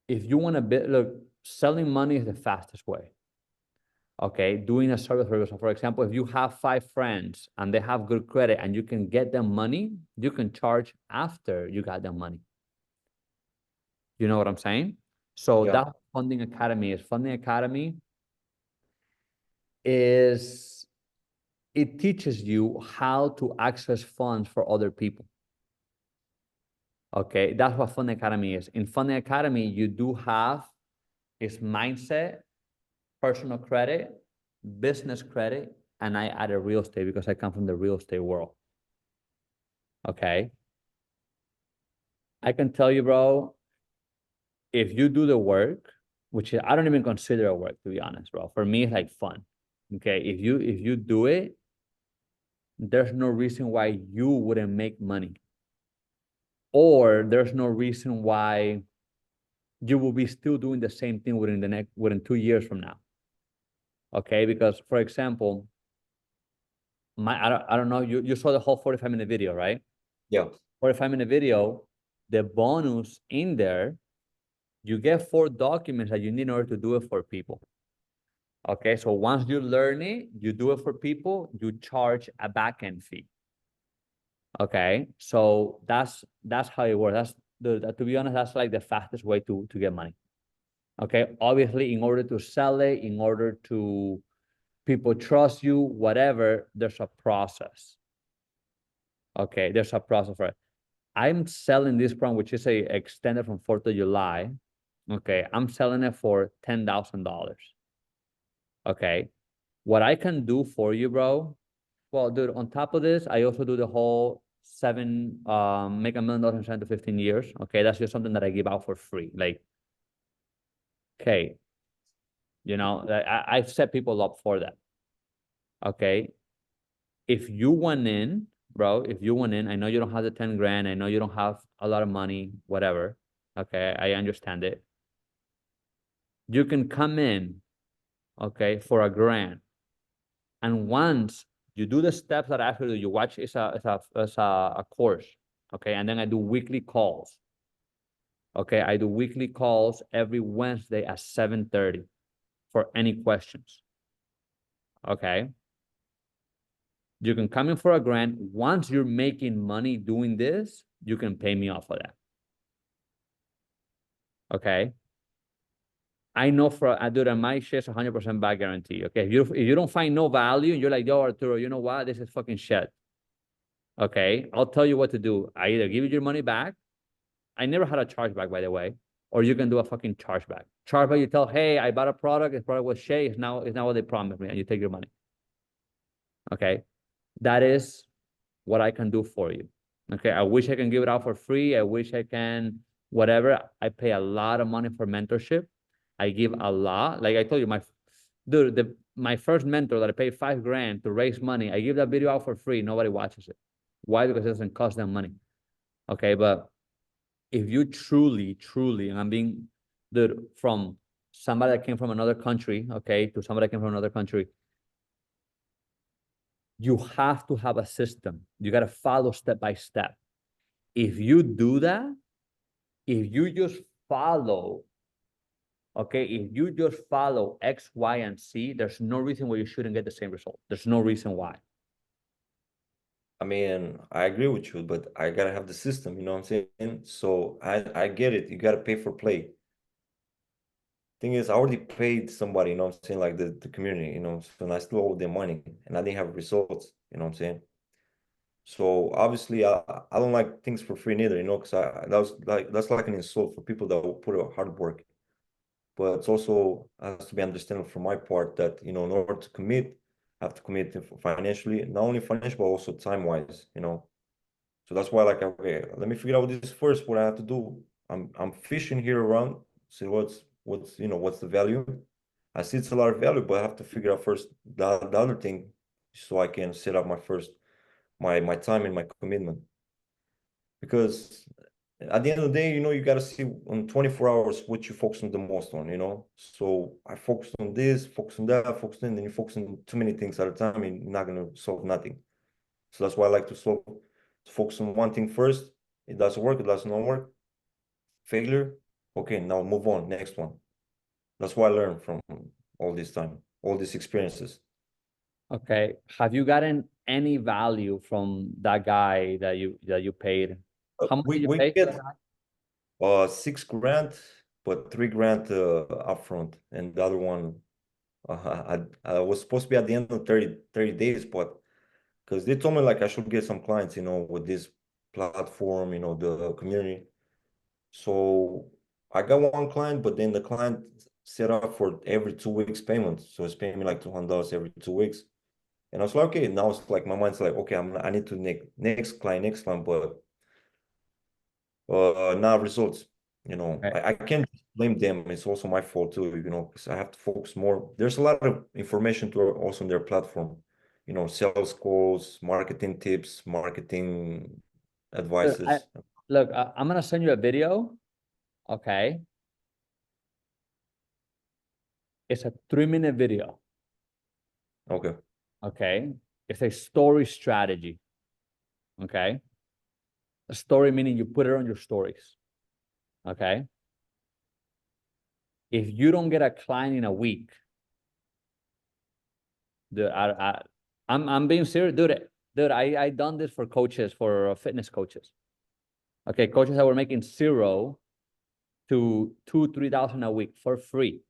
if you want to look, selling money is the fastest way. Okay, doing a service for yourself. For example, if you have 5 friends and they have good credit and you can get them money, you can charge after you got them money. You know what I'm saying? So Yeah. that Funding Academy is. Funding Academy is it teaches you how to access funds for other people. Okay, that's what Funding Academy is. In Funding Academy, you do have is mindset, personal credit, business credit, and I added real estate because I come from the real estate world. Okay. I can tell you, bro, if you do the work, which I don't even consider a work, to be honest, bro. For me, it's like fun. Okay. If you do it, there's no reason why you wouldn't make money. Or there's no reason why you will be still doing the same thing within 2 years from now. Okay. Because for example, I don't know, you saw the whole 45-minute video, right? Yeah. 45-minute video, the bonus in there, you get 4 documents that you need in order to do it for people. Okay, so once you learn it, you do it for people, you charge a backend fee. Okay, so that's how it works. To be honest, that's like the fastest way to get money. Okay, obviously, in order to sell it, in order to people trust you, whatever, there's a process. Okay, there's a process for it. I'm selling this program, which is a extended from 4th of July. Okay, I'm selling it for $10,000. Okay, what I can do for you, bro. Well, dude, on top of this, I also do the whole make $1 million in 7 to 15 years. Okay, that's just something that I give out for free. Like, okay, I've set people up for that. Okay, if you went in, bro, if you went in, I know you don't have the 10 grand. I know you don't have a lot of money, whatever. Okay, I understand it. You can come in, okay, for $1,000. And once you do the steps that I asked you to do, you watch it's a course. Okay. And then I do weekly calls. Okay. I do weekly calls every Wednesday at 7:30 for any questions. Okay. You can come in for $1,000. Once you're making money doing this, you can pay me off for that. Okay. I know dude, my share's 100% back guarantee. Okay. If you don't find no value and you're like, yo, Arturo, you know what? This is fucking shit. Okay. I'll tell you what to do. I either give you your money back. I never had a chargeback, by the way, or you can do a fucking chargeback. Chargeback, you tell, hey, I bought a product. This product was shit. It's now what they promised me, and you take your money. Okay. That is what I can do for you. Okay. I wish I can give it out for free. I wish I can, whatever. I pay a lot of money for mentorship. I give a lot. Like I told you, my first mentor that I paid $5,000 to raise money, I give that video out for free. Nobody watches it. Why? Because it doesn't cost them money. Okay, but if you truly, and I'm being, dude, from somebody that came from another country, okay, to somebody that came from another country, you have to have a system. You got to follow step by step. If you do that, if you just follow, okay, if you just follow X, Y, and Z, there's no reason why you shouldn't get the same result. There's no reason why. I mean, I agree with you, but I gotta have the system, you know what I'm saying? So I get it. You gotta pay for play. Thing is, I already paid somebody, you know what I'm saying, like the community, you know, so I still owe them money and I didn't have results, you know what I'm saying? So obviously I don't like things for free neither, you know, because that's like an insult for people that will put a hard work. But it's also has to be understandable from my part that, you know, in order to commit, I have to commit financially, not only financial, but also time-wise, you know. So that's why, like, okay, let me figure out this first, what I have to do. I'm fishing here around, see what's you know, what's the value. I see it's a lot of value, but I have to figure out first the other thing so I can set up my time and my commitment. Because at the end of the day, you know, you got to see on 24 hours what you focus on the most on, you know. So I focus on this, focus on that, focus on, and you focus on too many things at a time, and you're not gonna solve nothing. So that's why I like to focus on one thing first. It doesn't work, it does not work. Failure. Okay, now move on, next one. That's what I learned from all this time, all these experiences. Okay. Have you gotten any value from that guy that you paid? How much did you We pay for that get guy? 6 grand, but 3 grand upfront, and the other one I was supposed to be at the end of 30 days, but because they told me like I should get some clients, you know, with this platform, you know, the community. So I got one client, but then the client set up for every 2 weeks payment. So it's paying me like $200 every 2 weeks. And I was like, okay, now it's like my mind's like, okay, I need to next client, but not results. You know, Okay. I can't blame them. It's also my fault too, you know, because I have to focus more. There's a lot of information to also on their platform, you know, sales calls, marketing tips, marketing Look, advices. I'm gonna send you a video. Okay. It's a 3-minute video. Okay. Okay. It's a story strategy. Okay. A story meaning you put it on your stories. Okay. If you don't get a client in a week, dude, I'm being serious, dude. I done this for coaches, for fitness coaches. Okay, coaches that were making 0 to 2,000-3,000 a week for free.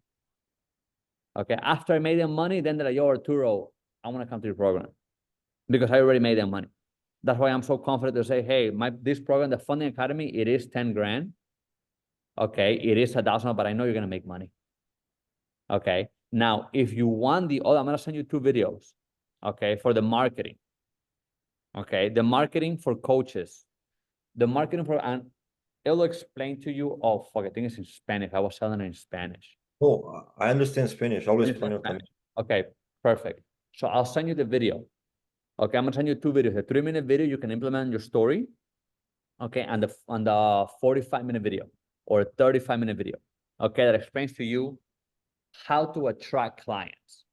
Okay, after I made them money, then they're like, yo, Arturo, I want to come to your program because I already made them money. That's why I'm so confident to say, hey, this program, the Funding Academy, it is 10 grand. Okay, it is 1,000, but I know you're gonna make money. Okay, now if you want I'm gonna send you 2 videos. Okay, for the marketing. Okay, the marketing for coaches, the marketing for, and it'll explain to you. Oh fuck, I think it's in Spanish. I was selling it in Spanish. Oh, I understand Spanish. Hablo español también. Okay, perfect. So I'll send you the video. Okay, I'm gonna send you 2 videos. A 3-minute video you can implement your story. Okay, and the 45-minute video or a 35-minute video. Okay, that explains to you how to attract clients.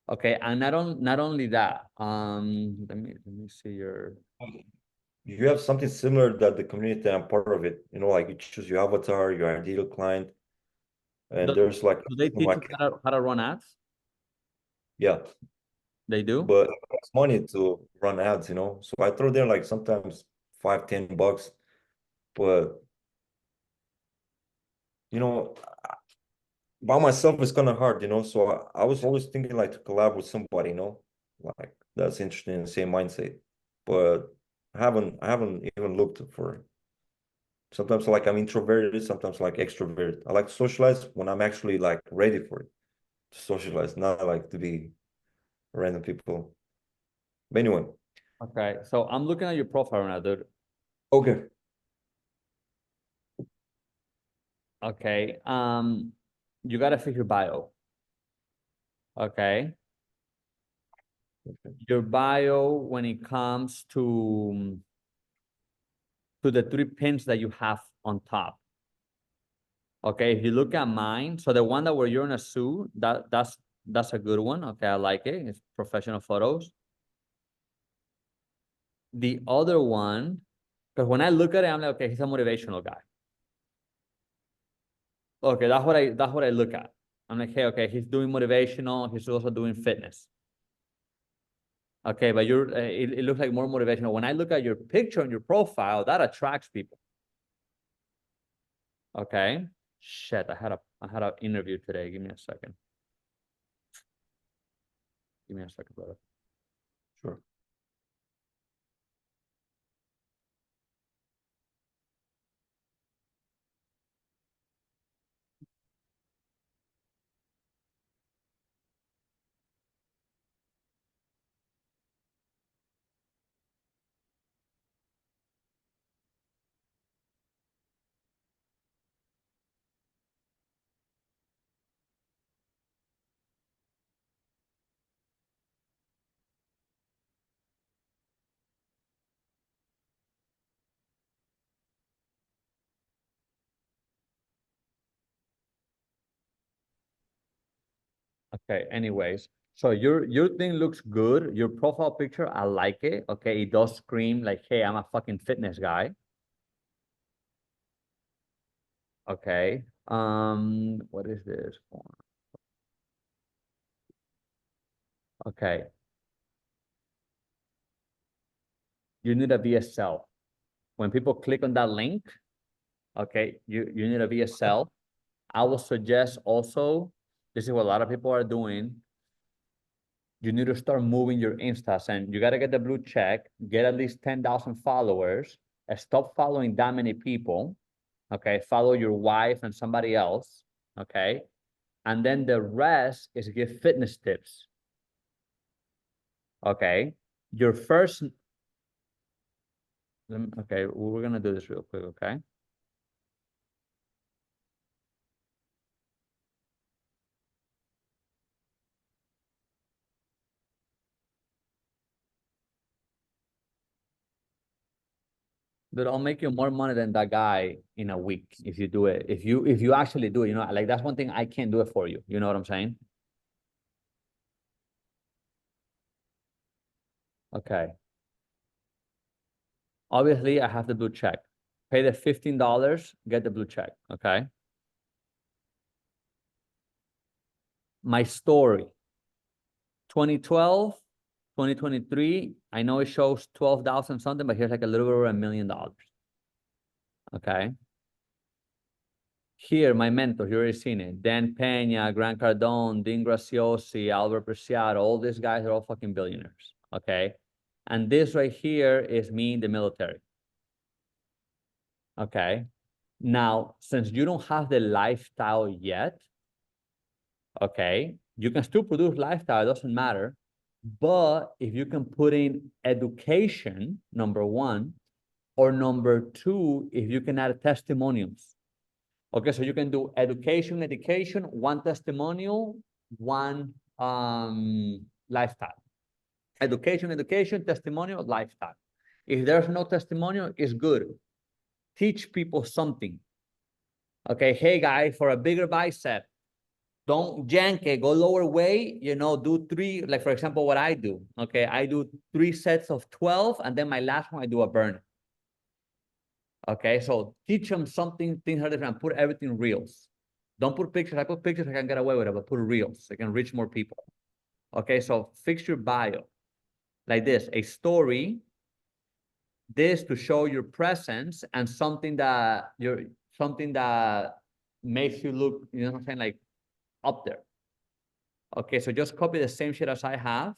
Okay, and not only that. Let me see your. You have something similar that the community that I'm part of it, you know, like you choose your avatar, your ideal client, and Do, there's like, do they teach you how to run ads? yeah, They do. but it's money to run ads, you know. So I throw there like sometimes 5, $10, but you know, by myself it's kind of hard, you know. So I was always thinking like to collab with somebody, you know, like that's interesting in the same mindset. But I haven't even looked for. Sometimes like I'm introverted, sometimes like extroverted. I like to socialize when I'm actually like ready for it to socialize, not like to be random people. But anyway, Okay, so I'm looking at your profile now, dude. okay. Okay, you gotta fix your bio. Okay. Your bio when it comes to the 3 pins that you have on top. Okay, if you look at mine, so the one that where you're in a suit, that's a good one. Okay, I like it. It's professional photos. The other one, because when I look at it, I'm like, okay, he's a motivational guy. Okay, that's what I look at. I'm like, hey, okay, he's doing motivational. He's also doing fitness. Okay, but it looks like more motivational. When I look at your picture and your profile, that attracts people. Okay. Shit, I had an interview today. Give me a second. Give me a second, brother. Sure. Okay, anyways. So your thing looks good. Your profile picture, I like it. Okay, it does scream like, hey, I'm a fucking fitness guy. Okay. What is this for? Okay. You need a VSL. When people click on that link, okay, you need a VSL. I will suggest also, this is what a lot of people are doing. You need to start moving your Instas and you got to get the blue check, get at least 10,000 followers, and stop following that many people. Okay. Follow your wife and somebody else. Okay. And then the rest is give fitness tips. Okay. Your first, okay, we're going to do this real quick. Okay. But I'll make you more money than that guy in a week if you do it. If you actually do it, like that's one thing I can't do it for you. You know what I'm saying? Okay. Obviously, I have the blue check. Pay the $15, get the blue check. Okay. My story 2012, 2023. I know it shows 12,000 something, but here's like a little bit over $1 million. Okay. Here, my mentor, you already seen it. Dan Pena, Grant Cardone, Dean Graziosi, Albert Preciado, all these guys are all fucking billionaires. Okay. And this right here is me in the military. Okay. Now, since you don't have the lifestyle yet, okay, you can still produce lifestyle, it doesn't matter. But if you can put in education, number one, or number two, if you can add testimonials. Okay, so you can do education, one testimonial, one lifestyle. Education, testimonial, lifestyle. If there's no testimonial, it's good. Teach people something. Okay, hey guys, for a bigger bicep, don't jank it, go lower weight, do three, like for example, what I do. Okay, I do 3 sets of 12, and then my last one, I do a burn. Okay, so teach them something, things are different, put everything reels. Don't put pictures. I put pictures, I can get away with it, but put reels. I can reach more people. Okay, so fix your bio like this, a story, this to show your presence and something that makes you look, you know what I'm saying, like up there. Okay, so just copy the same shit as I have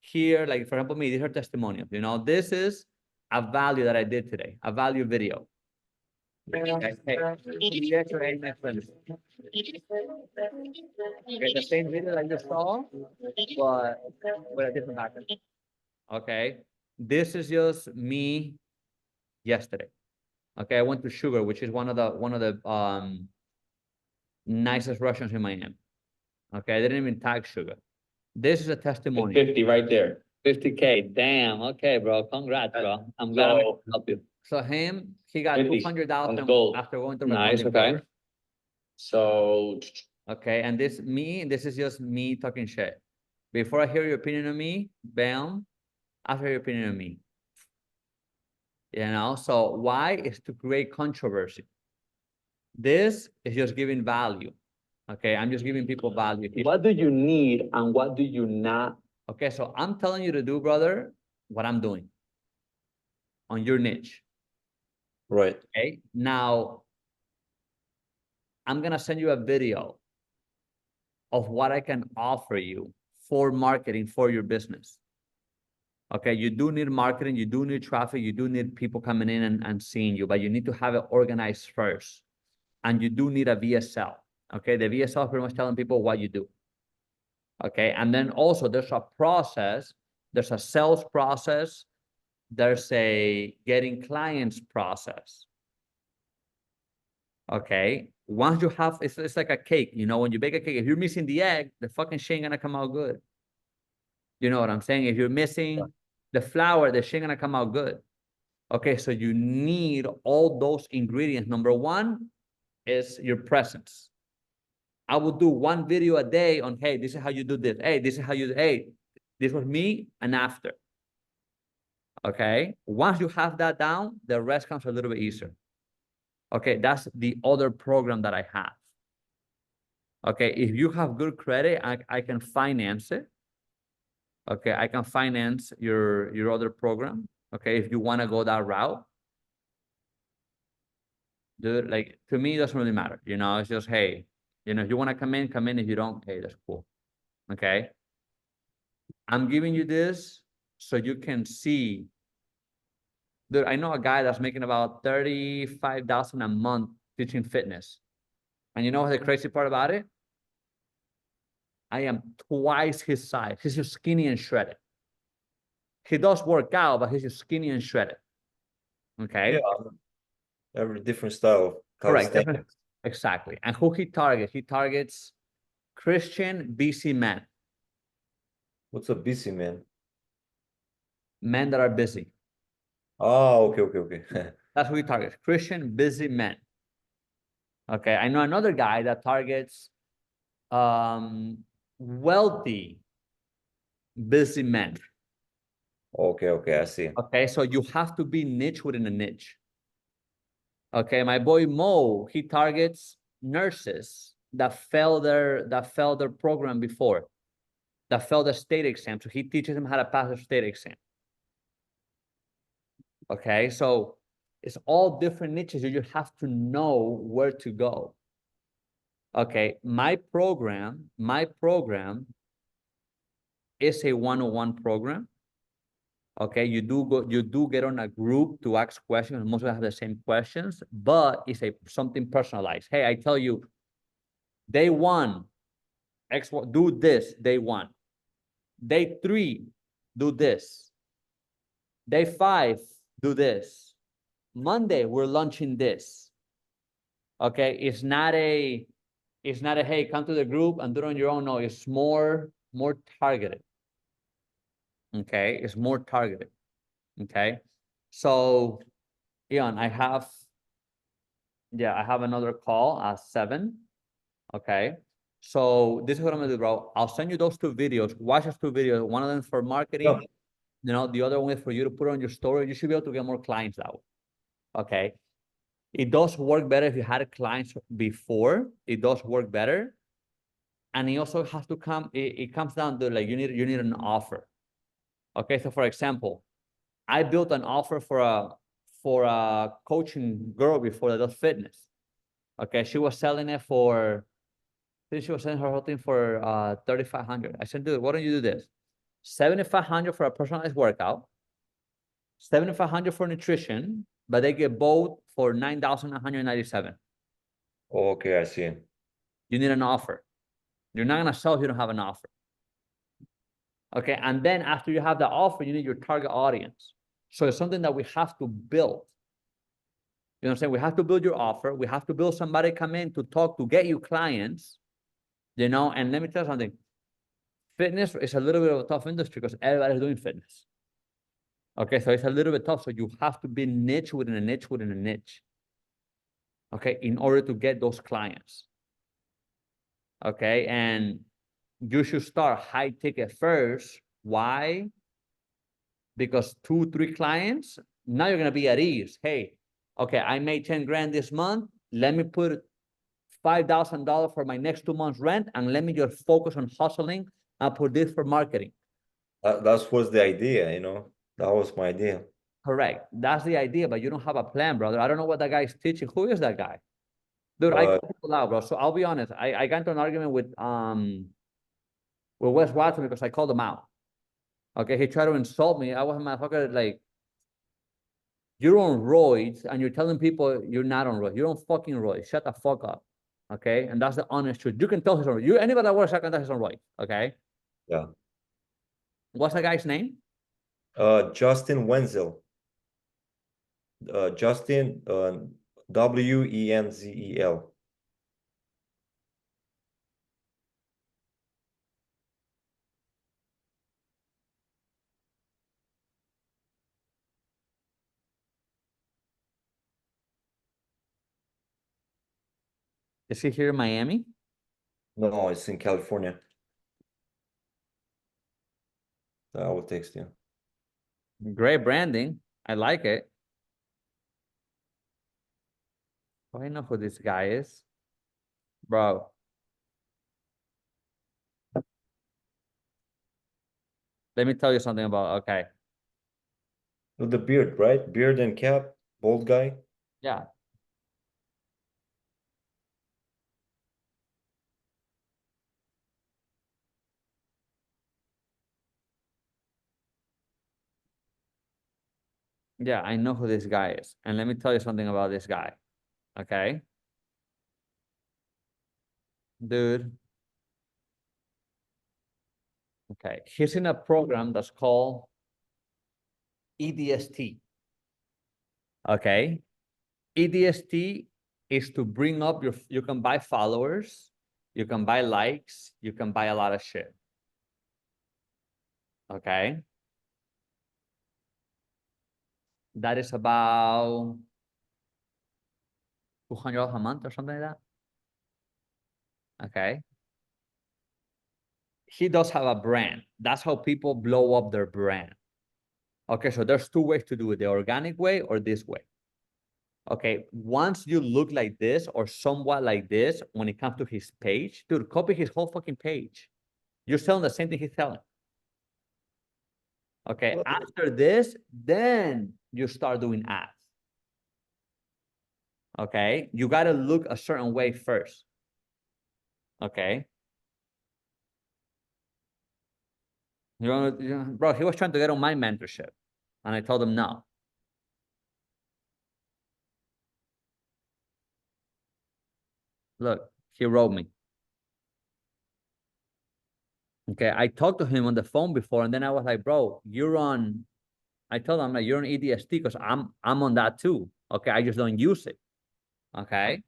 here. Like for example, me, these are testimonials. This is a value that I did today, a value video. Okay, the same video I just saw, but with a different background. Okay, this is just me yesterday. Okay, I went to Sugar, which is one of the nicest restaurants in Miami. Okay, I didn't even tag sugar. This is a testimony. 50 right there. 50K. Damn. Okay, bro. Congrats, bro. I'm glad I So- can help you. So him, he got 50 on the 200,000 gold. after going through my Nice, funding okay. program. So Okay, and this is just me talking shit. Before I hear your opinion on me, bam, after your opinion on me. You know, so why is to create controversy? This is just giving value. Okay, I'm just giving people value. what do you need and what do you not? Okay, so I'm telling you to do, brother, what I'm doing on your niche. Right. Okay, now I'm gonna send you a video of what I can offer you for marketing for your business. Okay, you do need marketing, you do need traffic, you do need people coming in and seeing you, but you need to have it organized first. And you do need a VSL. Okay, the VSL is pretty much telling people what you do. Okay, and then also there's a process, there's a sales process, there's a getting clients process. Okay, once you have, it's like a cake, you know, when you bake a cake, if you're missing the egg, the fucking shit ain't gonna come out good. You know what I'm saying? If you're missing the flour, the shit ain't gonna come out good. Okay, so you need all those ingredients. Number one is your presence. I will do one video a day on, hey, this is how you do this. Hey, this is how you, hey, this was me and after. Okay, once you have that down, the rest comes a little bit easier. Okay, that's the other program that I have. Okay, if you have good credit, I can finance it. Okay, I can finance your other program. Okay, if you want to go that route. Dude, like to me, it doesn't really matter. You know, it's just, hey, you know, if you want to come in, come in. If you don't, hey, that's cool. Okay. I'm giving you this so you can see. Dude, I know a guy that's making about 35,000 a month teaching fitness. And you know what the crazy part about it? I am twice his size. He's just skinny and shredded. He does work out, but he's just skinny and shredded. Okay. Yeah. Every different style of Correct. calisthenics. Exactly. And who he targets? He targets Christian busy men. What's a busy man? Men that are busy. Oh, okay. That's who he targets. Christian busy men. Okay. I know another guy that targets wealthy busy men. Okay, I see. Okay. So you have to be niche within a niche. Okay. My boy Mo, he targets nurses that failed their program before, that failed the state exam. So he teaches them how to pass the state exam. Okay. So it's all different niches. You have to know where to go. Okay. My program is a one-on-one program. Okay, you do get on a group to ask questions. Most of them have the same questions, but it's something personalized. Hey, I tell you, day one, do this, day one. Day three, do this. Day five, do this. Monday, we're launching this. Okay, it's not a hey, come to the group and do it on your own. No, it's more targeted. Okay, it's more targeted. Okay, so Ian, I have another call at 7. Okay, so this is what I'm gonna do, bro. I'll send you those 2 videos. Watch those 2 videos. One of them for marketing, you know, the other one is for you to put on your story. You should be able to get more clients that way. Okay, it does work better if you had clients before. It does work better, and it also has to come. It comes down to like you need an offer. Okay, so for example, I built an offer for a coaching girl before that does fitness. Okay, she was selling it for, I think she was selling her whole thing for 3,500. I said, dude, why don't you do this? 7,500 for a personalized workout, 7,500 for nutrition, but they get both for 9,197. Okay, I see. You need an offer. You're not gonna sell if you don't have an offer. Okay, and then after you have the offer, you need your target audience. So it's something that we have to build. You know what I'm saying? We have to build your offer. We have to build somebody come in to talk to get you clients. you know, and let me tell you something. Fitness is a little bit of a tough industry because everybody's doing fitness. Okay, so it's a little bit tough. So you have to be niche within a niche within a niche. Okay, in order to get those clients. Okay, and you should start high ticket first. Why? Because 2, 3 clients, now you're gonna be at ease. Hey, okay, I made 10 grand this month. Let me put $5,000 for my next 2 months rent, and let me just focus on hustling and put this for marketing. That was the idea, you know. That was my idea. Correct. That's the idea, but you don't have a plan, brother. I don't know what that guy is teaching. Who is that guy? Dude, I call people out, bro. So I'll be honest. I got into an argument with Wes Watson because I called him out. Okay, he tried to insult me. I was a motherfucker like, you're on roids and you're telling people you're not on roids. You're on fucking roids. Shut the fuck up. Okay, and that's the honest truth. You can tell he's on roids. You anybody that works, I can tell he's on roids. Okay. Yeah. What's the guy's name? Justin Wenzel. Justin Wenzel. Is he here in Miami? No, it's in California. I will text you. Great branding. I like it. Oh, I know who this guy is. Bro. Let me tell you something about, okay. With the beard, right? Beard and cap, bald guy. Yeah. Yeah, I know who this guy is. And let me tell you something about this guy. Okay. Dude. Okay. He's in a program that's called EDST. Okay. EDST is to bring up you can buy followers, you can buy likes, you can buy a lot of shit. Okay. That is about $200 a month or something like that. Okay. He does have a brand. That's how people blow up their brand. Okay, so there's 2 ways to do it, the organic way or this way. Okay, once you look like this or somewhat like this, when it comes to his page, dude, copy his whole fucking page. You're selling the same thing he's selling. Okay, after this, then you start doing ads. Okay, you got to look a certain way first. Okay. Bro, he was trying to get on my mentorship, and I told him no. Look, he wrote me. Okay, I talked to him on the phone before, and then I was like, bro, you're on. I told him like you're on EDST because I'm on that too. Okay, I just don't use it. Okay.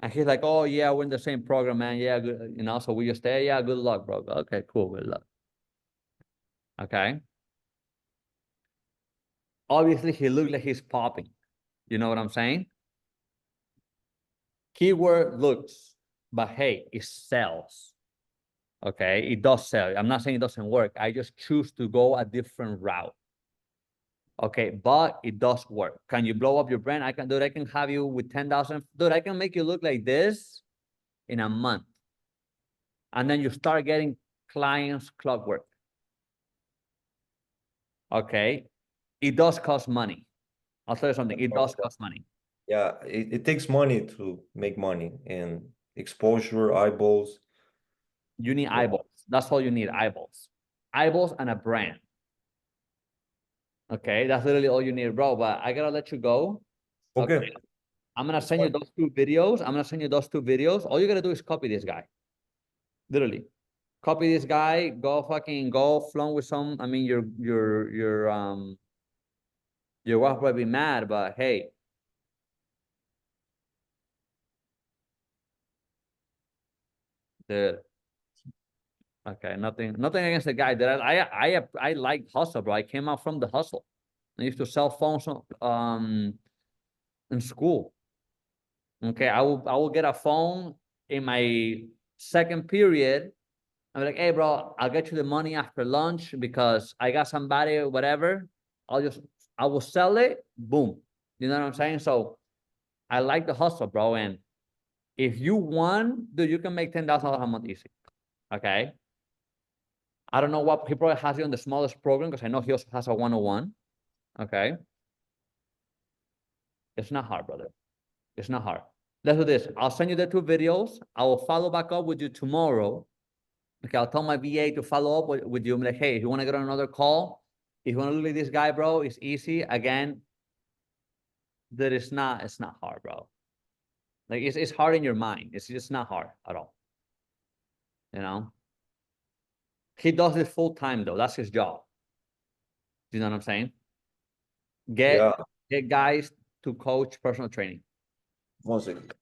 And he's like, oh yeah, we're in the same program, man. Yeah, good, you know, so we just stay. Yeah, good luck, bro. Okay, cool, good luck. Okay. Obviously, he looked like he's popping. You know what I'm saying? Keyword looks, but hey, it sells. Okay, it does sell. I'm not saying it doesn't work. I just choose to go a different route. Okay, but it does work. Can you blow up your brand? I can do it. I can have you with 10,000. Dude, I can make you look like this in a month. And then you start getting clients clockwork. Okay, it does cost money. I'll tell you something. It does cost money. Yeah, it takes money to make money and exposure, eyeballs. You need eyeballs. That's all you need, eyeballs. Eyeballs and a brand. Okay, that's literally all you need, bro. But I gotta let you go. Okay. I'm gonna send you those 2 videos. I'm gonna send you those 2 videos. All you gotta do is copy this guy. Literally. Copy this guy, go fucking go flaunt with some. I mean, your wife will be mad, but hey, Dude. Okay, nothing against the guy. That I like hustle, bro. I came out from the hustle. I used to sell phones in school. Okay, I will get a phone in my second period. I'm like, hey, bro, I'll get you the money after lunch because I got somebody or whatever. I will sell it. Boom. You know what I'm saying? So I like the hustle, bro. And if you want, dude, you can make $10,000 a month easy. Okay. I don't know what he probably has you on the smallest program because I know he also has a 101. Okay. It's not hard, brother. It's not hard. Let's do this. I'll send you the 2 videos. I will follow back up with you tomorrow. Okay, I'll tell my VA to follow up with you. I'm like, hey, if you want to get on another call, if you want to look at this guy, bro, it's easy. Again, that it's not hard, bro. Like it's hard in your mind. It's just not hard at all. You know? He does this full time though. That's his job. Do you know what I'm saying? Yeah. Get guys to coach personal training. 1 second.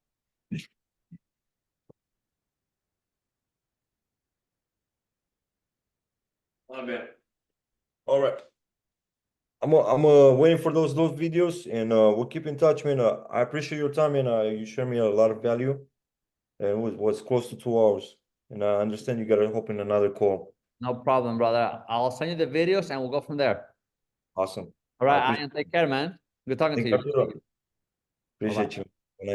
My bad. All right. I'm waiting for those videos, and we'll keep in touch, man. I appreciate your time, and you share me a lot of value. And it was close to 2 hours, and I understand you gotta hop in another call. No problem, brother. I'll send you the videos and we'll go from there. Awesome. All right, Ian, take care, man. Good talking to you. Appreciate you.